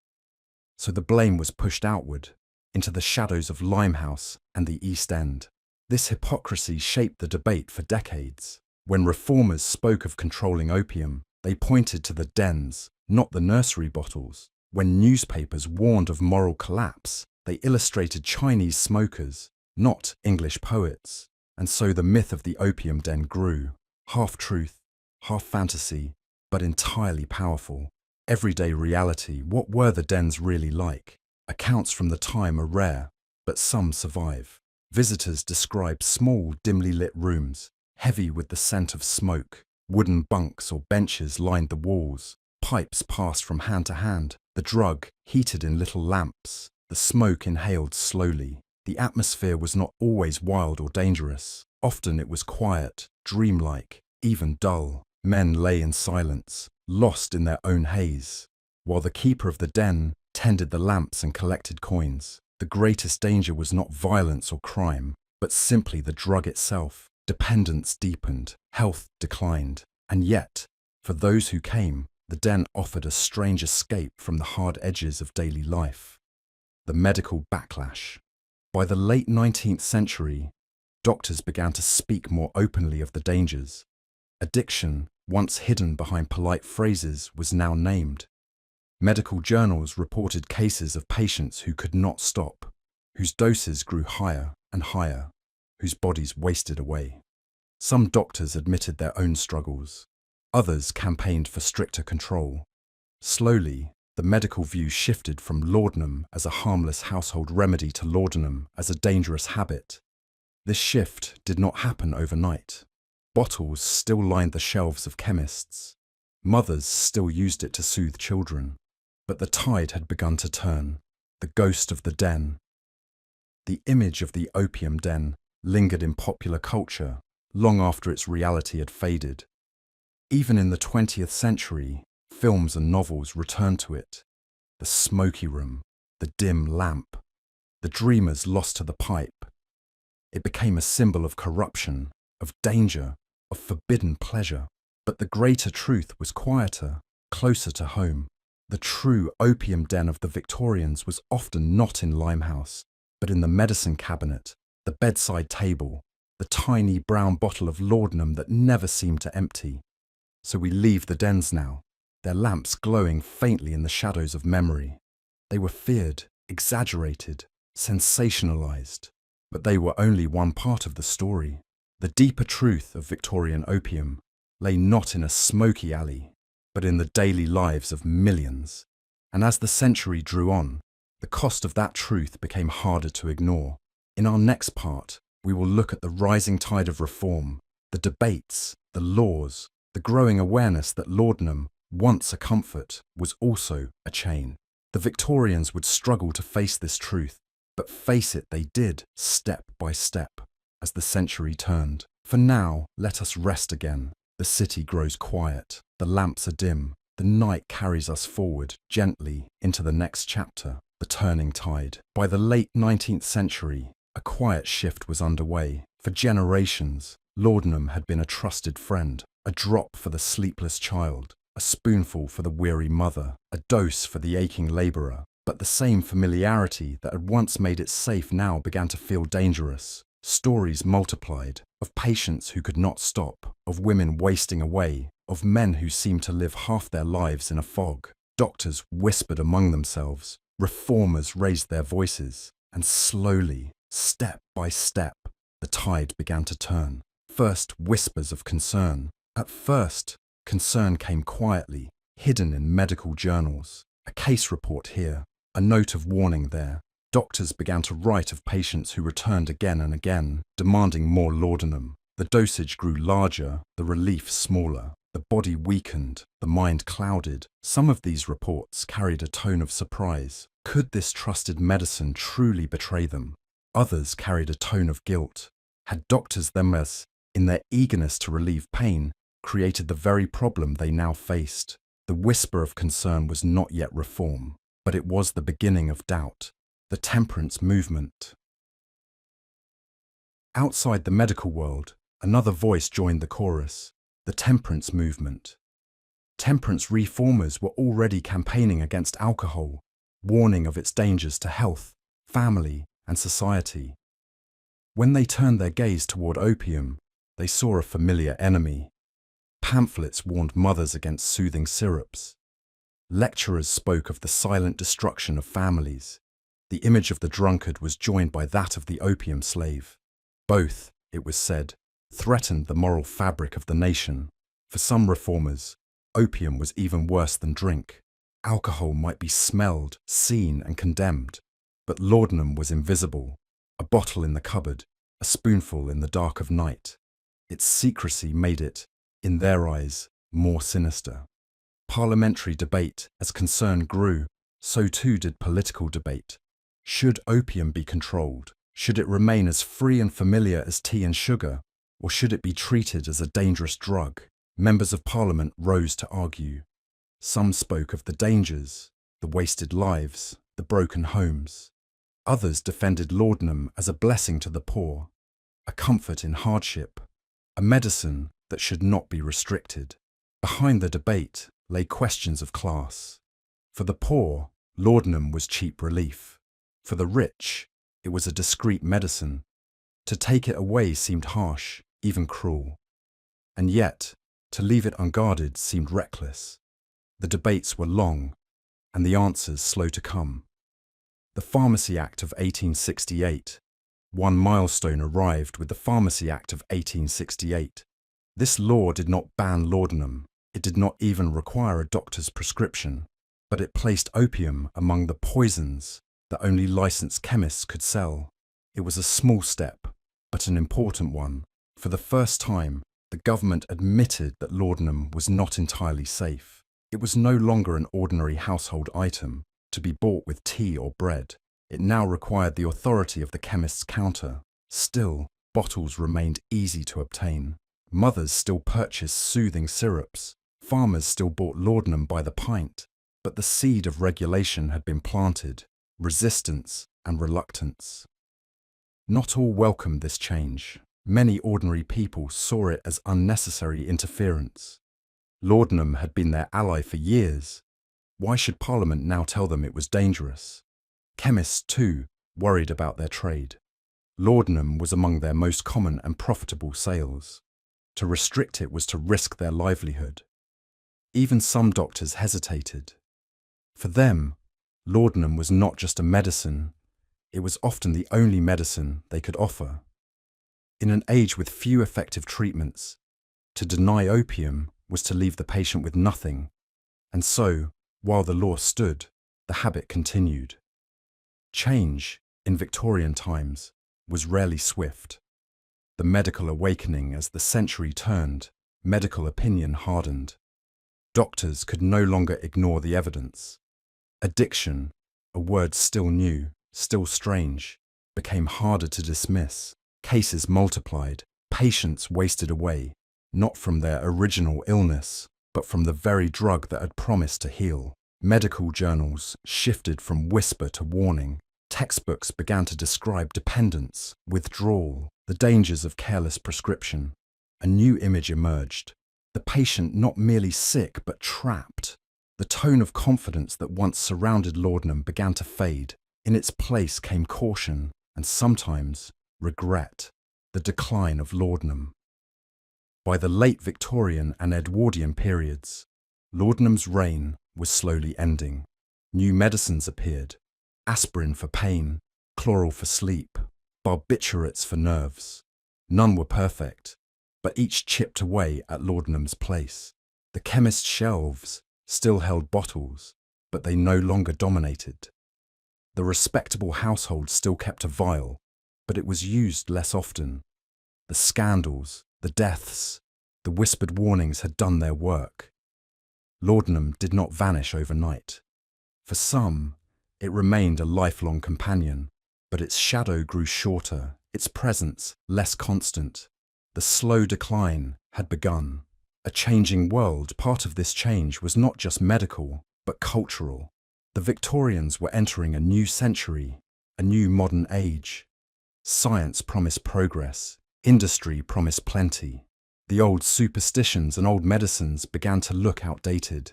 So the blame was pushed outward, into the shadows of Limehouse and the East End. This hypocrisy shaped the debate for decades. When reformers spoke of controlling opium, they pointed to the dens, not the nursery bottles. When newspapers warned of moral collapse, they illustrated Chinese smokers, not English poets. And so the myth of the opium den grew, half truth, half fantasy, but entirely powerful. Everyday reality, what were the dens really like? Accounts from the time are rare, but some survive. Visitors describe small, dimly lit rooms, heavy with the scent of smoke. Wooden bunks or benches lined the walls. Pipes passed from hand to hand, the drug heated in little lamps, the smoke inhaled slowly. The atmosphere was not always wild or dangerous. Often it was quiet, dreamlike, even dull. Men lay in silence, lost in their own haze, while the keeper of the den tended the lamps and collected coins. The greatest danger was not violence or crime, but simply the drug itself. Dependence deepened, health declined, and yet, for those who came, the den offered a strange escape from the hard edges of daily life. The medical backlash. By the late 19th century, doctors began to speak more openly of the dangers. Addiction, once hidden behind polite phrases, was now named. Medical journals reported cases of patients who could not stop, whose doses grew higher and higher, whose bodies wasted away. Some doctors admitted their own struggles. Others campaigned for stricter control. Slowly, the medical view shifted from laudanum as a harmless household remedy to laudanum as a dangerous habit. This shift did not happen overnight. Bottles still lined the shelves of chemists. Mothers still used it to soothe children. But the tide had begun to turn. The ghost of the den. The image of the opium den lingered in popular culture long after its reality had faded. Even in the 20th century, films and novels returned to it. The smoky room, the dim lamp, the dreamers lost to the pipe. It became a symbol of corruption, of danger, of forbidden pleasure. But the greater truth was quieter, closer to home. The true opium den of the Victorians was often not in Limehouse, but in the medicine cabinet, the bedside table, the tiny brown bottle of laudanum that never seemed to empty. So we leave the dens now, their lamps glowing faintly in the shadows of memory. They were feared, exaggerated, sensationalized, but they were only one part of the story. The deeper truth of Victorian opium lay not in a smoky alley, but in the daily lives of millions. And as the century drew on, the cost of that truth became harder to ignore. In our next part, we will look at the rising tide of reform, the debates, the laws, the growing awareness that laudanum, once a comfort, was also a chain. The Victorians would struggle to face this truth, but face it they did, step by step, as the century turned. For now, let us rest again. The city grows quiet, the lamps are dim, the night carries us forward gently into the next chapter, the turning tide. By the late 19th century, a quiet shift was underway. For generations, laudanum had been a trusted friend, a drop for the sleepless child, a spoonful for the weary mother, a dose for the aching labourer. But the same familiarity that had once made it safe now began to feel dangerous. Stories multiplied, of patients who could not stop, of women wasting away, of men who seemed to live half their lives in a fog. Doctors whispered among themselves, reformers raised their voices, and slowly, step by step, the tide began to turn. First, whispers of concern. At first, concern came quietly, hidden in medical journals. A case report here, a note of warning there. Doctors began to write of patients who returned again and again, demanding more laudanum. The dosage grew larger, the relief smaller. The body weakened, the mind clouded. Some of these reports carried a tone of surprise. Could this trusted medicine truly betray them? Others carried a tone of guilt. Had doctors themselves, in their eagerness to relieve pain, created the very problem they now faced? The whisper of concern was not yet reform, but it was the beginning of doubt. The temperance movement. Outside the medical world, another voice joined the chorus, the temperance movement. Temperance reformers were already campaigning against alcohol, warning of its dangers to health, family, and society. When they turned their gaze toward opium, they saw a familiar enemy. Pamphlets warned mothers against soothing syrups. Lecturers spoke of the silent destruction of families. The image of the drunkard was joined by that of the opium slave. Both, it was said, threatened the moral fabric of the nation. For some reformers, opium was even worse than drink. Alcohol might be smelled, seen, and condemned, but laudanum was invisible, a bottle in the cupboard, a spoonful in the dark of night. Its secrecy made it, in their eyes, more sinister. Parliamentary debate, as concern grew, so too did political debate. Should opium be controlled? Should it remain as free and familiar as tea and sugar? Or should it be treated as a dangerous drug? Members of Parliament rose to argue. Some spoke of the dangers, the wasted lives, the broken homes. Others defended laudanum as a blessing to the poor, a comfort in hardship, a medicine that should not be restricted. Behind the debate lay questions of class. For the poor, laudanum was cheap relief. For the rich, it was a discreet medicine. To take it away seemed harsh, even cruel. And yet, to leave it unguarded seemed reckless. The debates were long, and the answers slow to come. The Pharmacy Act of 1868. One milestone arrived with the Pharmacy Act of 1868. This law did not ban laudanum. It did not even require a doctor's prescription, but it placed opium among the poisons that only licensed chemists could sell. It was a small step, but an important one. For the first time, the government admitted that laudanum was not entirely safe. It was no longer an ordinary household item to be bought with tea or bread. It now required the authority of the chemist's counter. Still, bottles remained easy to obtain. Mothers still purchased soothing syrups. Farmers still bought laudanum by the pint. But the seed of regulation had been planted, resistance and reluctance. Not all welcomed this change. Many ordinary people saw it as unnecessary interference. Laudanum had been their ally for years. Why should Parliament now tell them it was dangerous? Chemists, too, worried about their trade. Laudanum was among their most common and profitable sales. To restrict it was to risk their livelihood. Even some doctors hesitated. For them, laudanum was not just a medicine, it was often the only medicine they could offer. In an age with few effective treatments, to deny opium was to leave the patient with nothing, and so, while the law stood, the habit continued. Change, in Victorian times, was rarely swift. The medical awakening as the century turned, medical opinion hardened. Doctors could no longer ignore the evidence. Addiction, a word still new, still strange, became harder to dismiss. Cases multiplied, patients wasted away, not from their original illness, but from the very drug that had promised to heal. Medical journals shifted from whisper to warning. Textbooks began to describe dependence, withdrawal, the dangers of careless prescription. A new image emerged. The patient not merely sick but trapped. The tone of confidence that once surrounded laudanum began to fade. In its place came caution and sometimes regret, the decline of laudanum. By the late Victorian and Edwardian periods, laudanum's reign was slowly ending. New medicines appeared: aspirin for pain, chloral for sleep, barbiturates for nerves. None were perfect, but each chipped away at laudanum's place. The chemist's shelves still held bottles, but they no longer dominated. The respectable household still kept a vial, but it was used less often. The scandals, the deaths, the whispered warnings had done their work. Laudanum did not vanish overnight. For some, it remained a lifelong companion, but its shadow grew shorter, its presence less constant. The slow decline had begun. A changing world, part of this change was not just medical, but cultural. The Victorians were entering a new century, a new modern age. Science promised progress, industry promised plenty. The old superstitions and old medicines began to look outdated.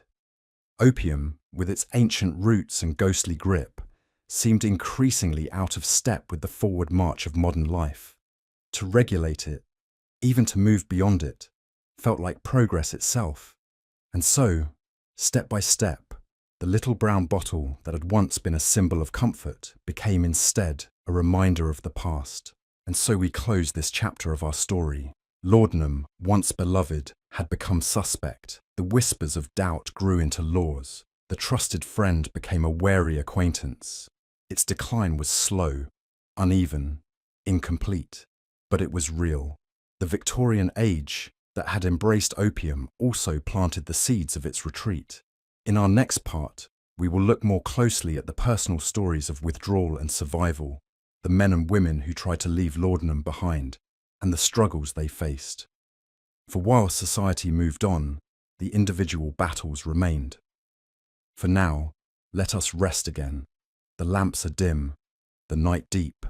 Opium, with its ancient roots and ghostly grip, seemed increasingly out of step with the forward march of modern life. To regulate it, even to move beyond it, felt like progress itself. And so, step by step, the little brown bottle that had once been a symbol of comfort became instead a reminder of the past. And so we close this chapter of our story. Laudanum, once beloved, had become suspect. The whispers of doubt grew into laws. The trusted friend became a wary acquaintance. Its decline was slow, uneven, incomplete, but it was real. The Victorian age that had embraced opium also planted the seeds of its retreat. In our next part, we will look more closely at the personal stories of withdrawal and survival, the men and women who tried to leave laudanum behind, and the struggles they faced. For while society moved on, the individual battles remained. For now, let us rest again. The lamps are dim, the night deep,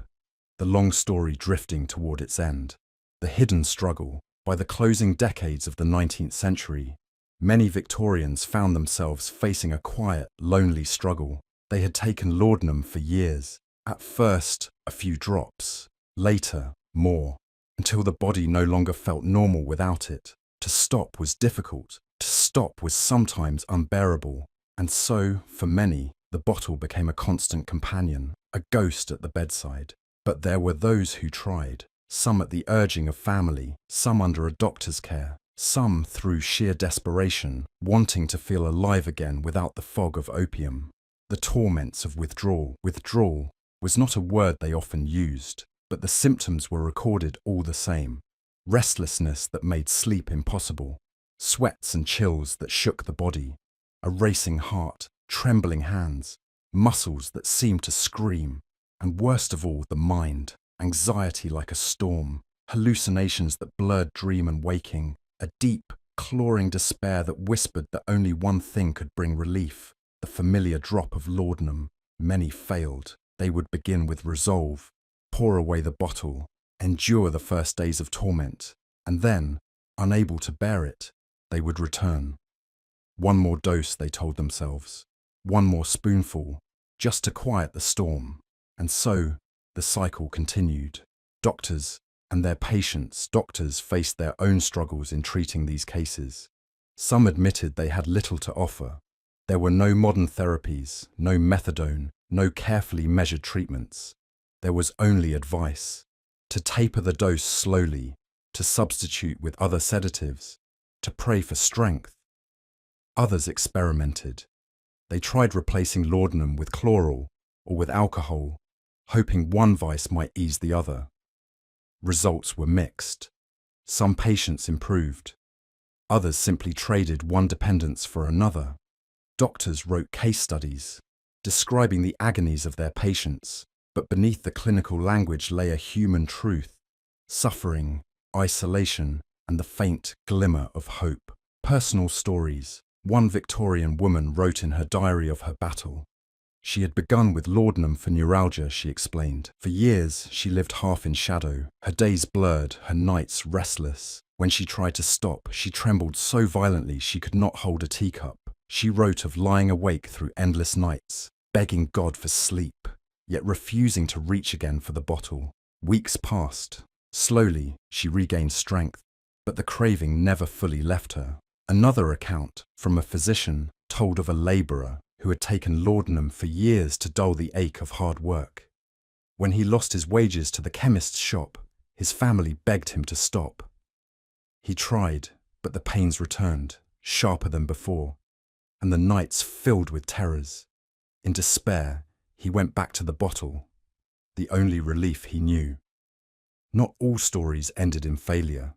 the long story drifting toward its end. The hidden struggle. By the closing decades of the 19th century, many Victorians found themselves facing a quiet, lonely struggle. They had taken laudanum for years. At first, a few drops. Later, more. Until the body no longer felt normal without it. To stop was difficult. To stop was sometimes unbearable. And so, for many, the bottle became a constant companion, a ghost at the bedside. But there were those who tried. Some at the urging of family, some under a doctor's care, some through sheer desperation, wanting to feel alive again without the fog of opium. The torments of withdrawal. Withdrawal was not a word they often used, but the symptoms were recorded all the same. Restlessness that made sleep impossible, sweats and chills that shook the body, a racing heart, trembling hands, muscles that seemed to scream, and worst of all, the mind. Anxiety like a storm, hallucinations that blurred dream and waking, a deep, clawing despair that whispered that only one thing could bring relief, the familiar drop of laudanum. Many failed. They would begin with resolve, pour away the bottle, endure the first days of torment, and then, unable to bear it, they would return. One more dose, they told themselves, one more spoonful, just to quiet the storm. And so, the cycle continued. Doctors and their patients. Doctors faced their own struggles in treating these cases. Some admitted they had little to offer. There were no modern therapies, no methadone, no carefully measured treatments. There was only advice: to taper the dose slowly, to substitute with other sedatives, to pray for strength. Others experimented. They tried replacing laudanum with chloral or with alcohol, hoping one vice might ease the other. Results were mixed. Some patients improved. Others simply traded one dependence for another. Doctors wrote case studies, describing the agonies of their patients, but beneath the clinical language lay a human truth: suffering, isolation, and the faint glimmer of hope. Personal stories. One Victorian woman wrote in her diary of her battle. She had begun with laudanum for neuralgia, she explained. For years, she lived half in shadow, her days blurred, her nights restless. When she tried to stop, she trembled so violently she could not hold a teacup. She wrote of lying awake through endless nights, begging God for sleep, yet refusing to reach again for the bottle. Weeks passed. Slowly, she regained strength, but the craving never fully left her. Another account, from a physician, told of a labourer who had taken laudanum for years to dull the ache of hard work. When he lost his wages to the chemist's shop, his family begged him to stop. He tried, but the pains returned, sharper than before, and the nights filled with terrors. In despair, he went back to the bottle, the only relief he knew. Not all stories ended in failure.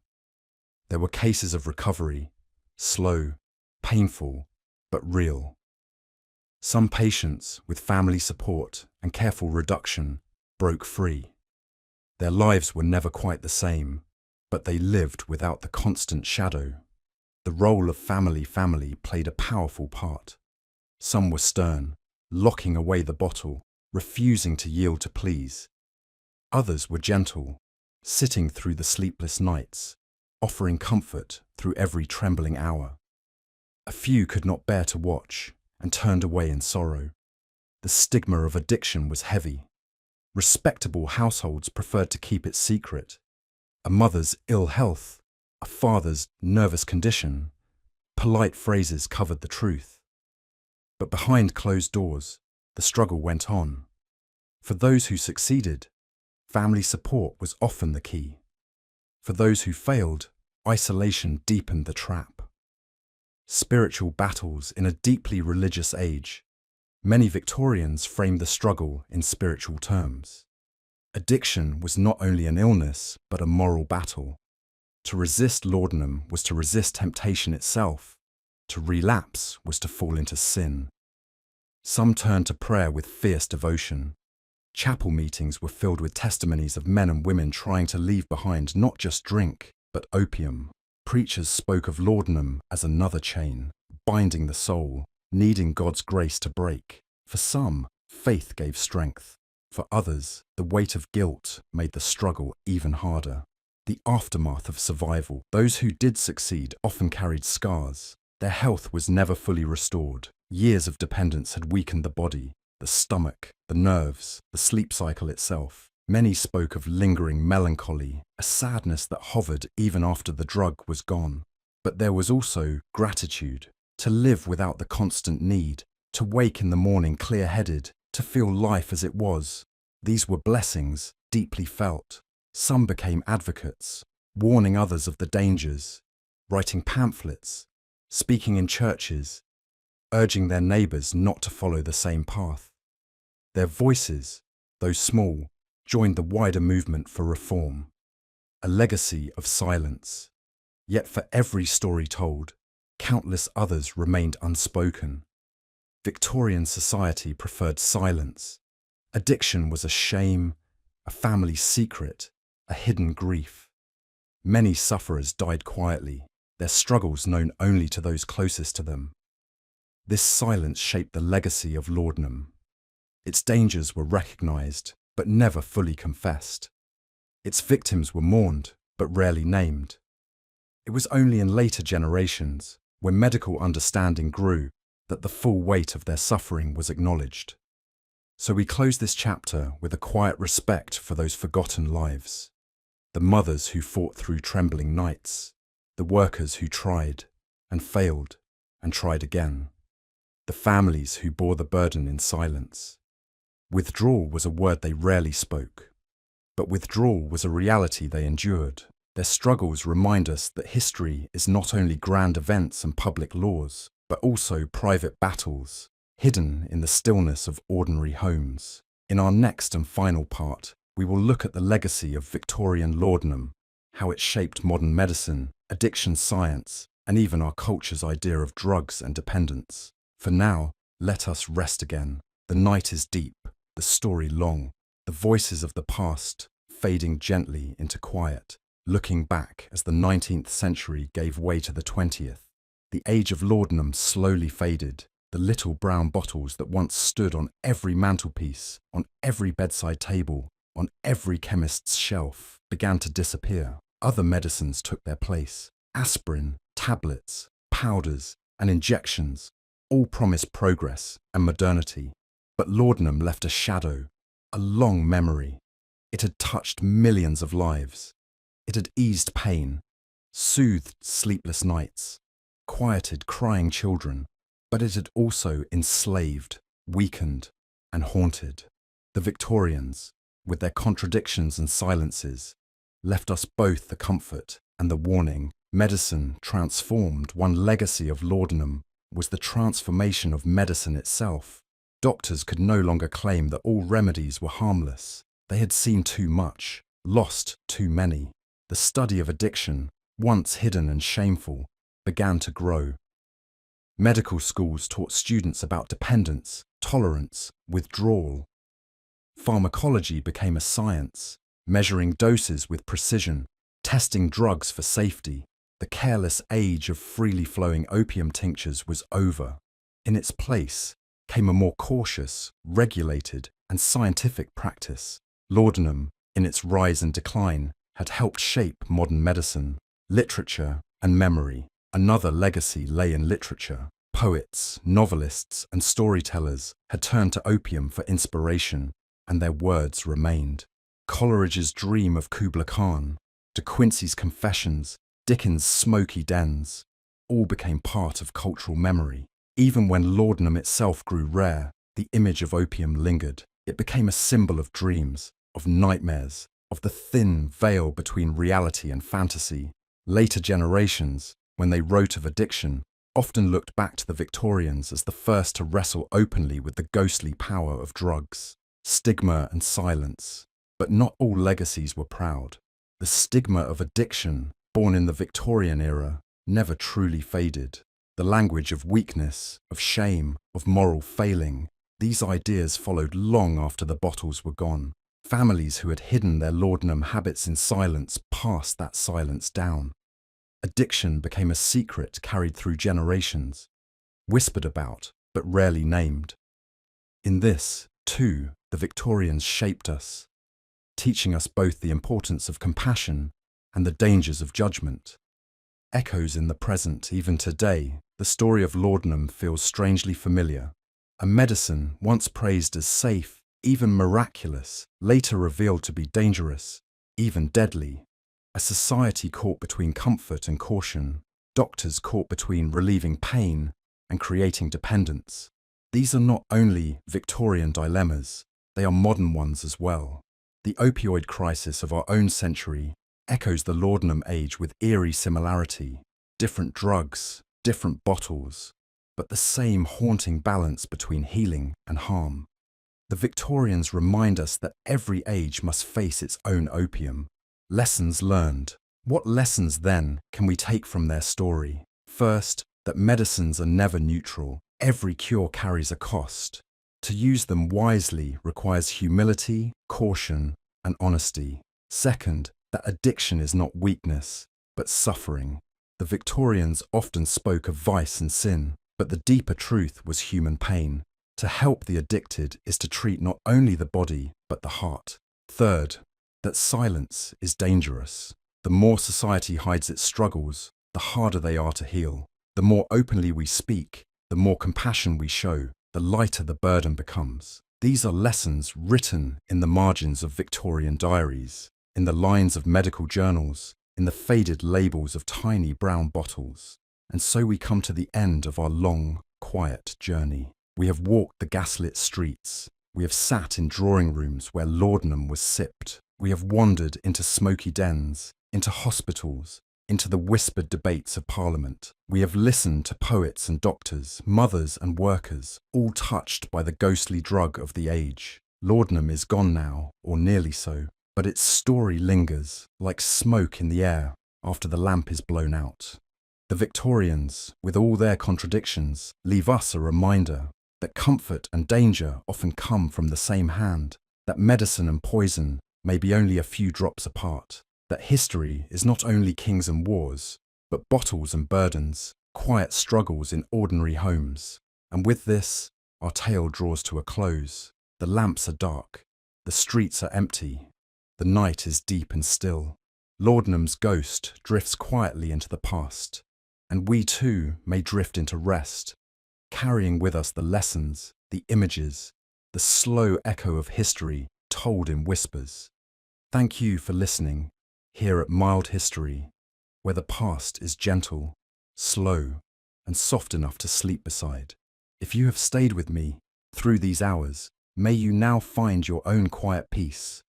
There were cases of recovery, slow, painful, but real. Some patients, with family support and careful reduction, broke free. Their lives were never quite the same, but they lived without the constant shadow. The role of family played a powerful part. Some were stern, locking away the bottle, refusing to yield to pleas. Others were gentle, sitting through the sleepless nights, offering comfort through every trembling hour. A few could not bear to watch and turned away in sorrow. The stigma of addiction was heavy. Respectable households preferred to keep it secret. A mother's ill health, a father's nervous condition, polite phrases covered the truth. But behind closed doors, the struggle went on. For those who succeeded, family support was often the key. For those who failed, isolation deepened the trap. Spiritual battles in a deeply religious age. Many Victorians framed the struggle in spiritual terms. Addiction was not only an illness, but a moral battle. To resist laudanum was to resist temptation itself. To relapse was to fall into sin. Some turned to prayer with fierce devotion. Chapel meetings were filled with testimonies of men and women trying to leave behind not just drink, but opium. Preachers spoke of laudanum as another chain, binding the soul, needing God's grace to break. For some, faith gave strength. For others, the weight of guilt made the struggle even harder. The aftermath of survival. Those who did succeed often carried scars. Their health was never fully restored. Years of dependence had weakened the body, the stomach, the nerves, the sleep cycle itself. Many spoke of lingering melancholy, a sadness that hovered even after the drug was gone. But there was also gratitude, to live without the constant need, to wake in the morning clear-headed, to feel life as it was. These were blessings, deeply felt. Some became advocates, warning others of the dangers, writing pamphlets, speaking in churches, urging their neighbours not to follow the same path. Their voices, though small, joined the wider movement for reform, a legacy of silence. Yet for every story told, countless others remained unspoken. Victorian society preferred silence. Addiction was a shame, a family secret, a hidden grief. Many sufferers died quietly, their struggles known only to those closest to them. This silence shaped the legacy of laudanum. Its dangers were recognised, but never fully confessed. Its victims were mourned, but rarely named. It was only in later generations, when medical understanding grew, that the full weight of their suffering was acknowledged. So we close this chapter with a quiet respect for those forgotten lives. The mothers who fought through trembling nights, the workers who tried, and failed and tried again. The families who bore the burden in silence. Withdrawal was a word they rarely spoke, but withdrawal was a reality they endured. Their struggles remind us that history is not only grand events and public laws, but also private battles, hidden in the stillness of ordinary homes. In our next and final part, we will look at the legacy of Victorian laudanum, how it shaped modern medicine, addiction science, and even our culture's idea of drugs and dependence. For now, let us rest again. The night is deep, the story long, the voices of the past fading gently into quiet, looking back as the 19th century gave way to the 20th. The age of laudanum slowly faded. The little brown bottles that once stood on every mantelpiece, on every bedside table, on every chemist's shelf, began to disappear. Other medicines took their place. Aspirin, tablets, powders, and injections all promised progress and modernity. But laudanum left a shadow, a long memory. It had touched millions of lives. It had eased pain, soothed sleepless nights, quieted crying children, but it had also enslaved, weakened, and haunted. The Victorians, with their contradictions and silences, left us both the comfort and the warning. Medicine transformed. One legacy of laudanum was the transformation of medicine itself. Doctors could no longer claim that all remedies were harmless. They had seen too much, lost too many. The study of addiction, once hidden and shameful, began to grow. Medical schools taught students about dependence, tolerance, withdrawal. Pharmacology became a science, measuring doses with precision, testing drugs for safety. The careless age of freely flowing opium tinctures was over. In its place came a more cautious, regulated, and scientific practice. Laudanum, in its rise and decline, had helped shape modern medicine, literature, and memory. Another legacy lay in literature. Poets, novelists, and storytellers had turned to opium for inspiration, and their words remained. Coleridge's dream of Kubla Khan, De Quincey's confessions, Dickens' smoky dens, all became part of cultural memory. Even when laudanum itself grew rare, the image of opium lingered. It became a symbol of dreams, of nightmares, of the thin veil between reality and fantasy. Later generations, when they wrote of addiction, often looked back to the Victorians as the first to wrestle openly with the ghostly power of drugs, stigma and silence. But not all legacies were proud. The stigma of addiction, born in the Victorian era, never truly faded. The language of weakness, of shame, of moral failing, these ideas followed long after the bottles were gone. Families who had hidden their laudanum habits in silence passed that silence down. Addiction became a secret carried through generations, whispered about, but rarely named. In this, too, the Victorians shaped us, teaching us both the importance of compassion and the dangers of judgment. Echoes in the present, even today, the story of laudanum feels strangely familiar. A medicine once praised as safe, even miraculous, later revealed to be dangerous, even deadly. A society caught between comfort and caution, doctors caught between relieving pain and creating dependence. These are not only Victorian dilemmas, they are modern ones as well. The opioid crisis of our own century echoes the laudanum age with eerie similarity. Different drugs, different bottles, but the same haunting balance between healing and harm. The Victorians remind us that every age must face its own opium. Lessons learned. What lessons, then, can we take from their story? First, that medicines are never neutral. Every cure carries a cost. To use them wisely requires humility, caution, and honesty. Second, that addiction is not weakness, but suffering. The Victorians often spoke of vice and sin, but the deeper truth was human pain. To help the addicted is to treat not only the body, but the heart. Third, that silence is dangerous. The more society hides its struggles, the harder they are to heal. The more openly we speak, the more compassion we show, the lighter the burden becomes. These are lessons written in the margins of Victorian diaries, in the lines of medical journals, in the faded labels of tiny brown bottles. And so we come to the end of our long, quiet journey. We have walked the gaslit streets. We have sat in drawing rooms where laudanum was sipped. We have wandered into smoky dens, into hospitals, into the whispered debates of Parliament. We have listened to poets and doctors, mothers and workers, all touched by the ghostly drug of the age. Laudanum is gone now, or nearly so, but its story lingers, like smoke in the air after the lamp is blown out. The Victorians, with all their contradictions, leave us a reminder that comfort and danger often come from the same hand, that medicine and poison may be only a few drops apart, that history is not only kings and wars, but bottles and burdens, quiet struggles in ordinary homes. And with this, our tale draws to a close. The lamps are dark, the streets are empty, the night is deep and still. Laudanum's ghost drifts quietly into the past, and we too may drift into rest, carrying with us the lessons, the images, the slow echo of history told in whispers. Thank you for listening here at Mild History, where the past is gentle, slow, and soft enough to sleep beside. If you have stayed with me through these hours, may you now find your own quiet peace,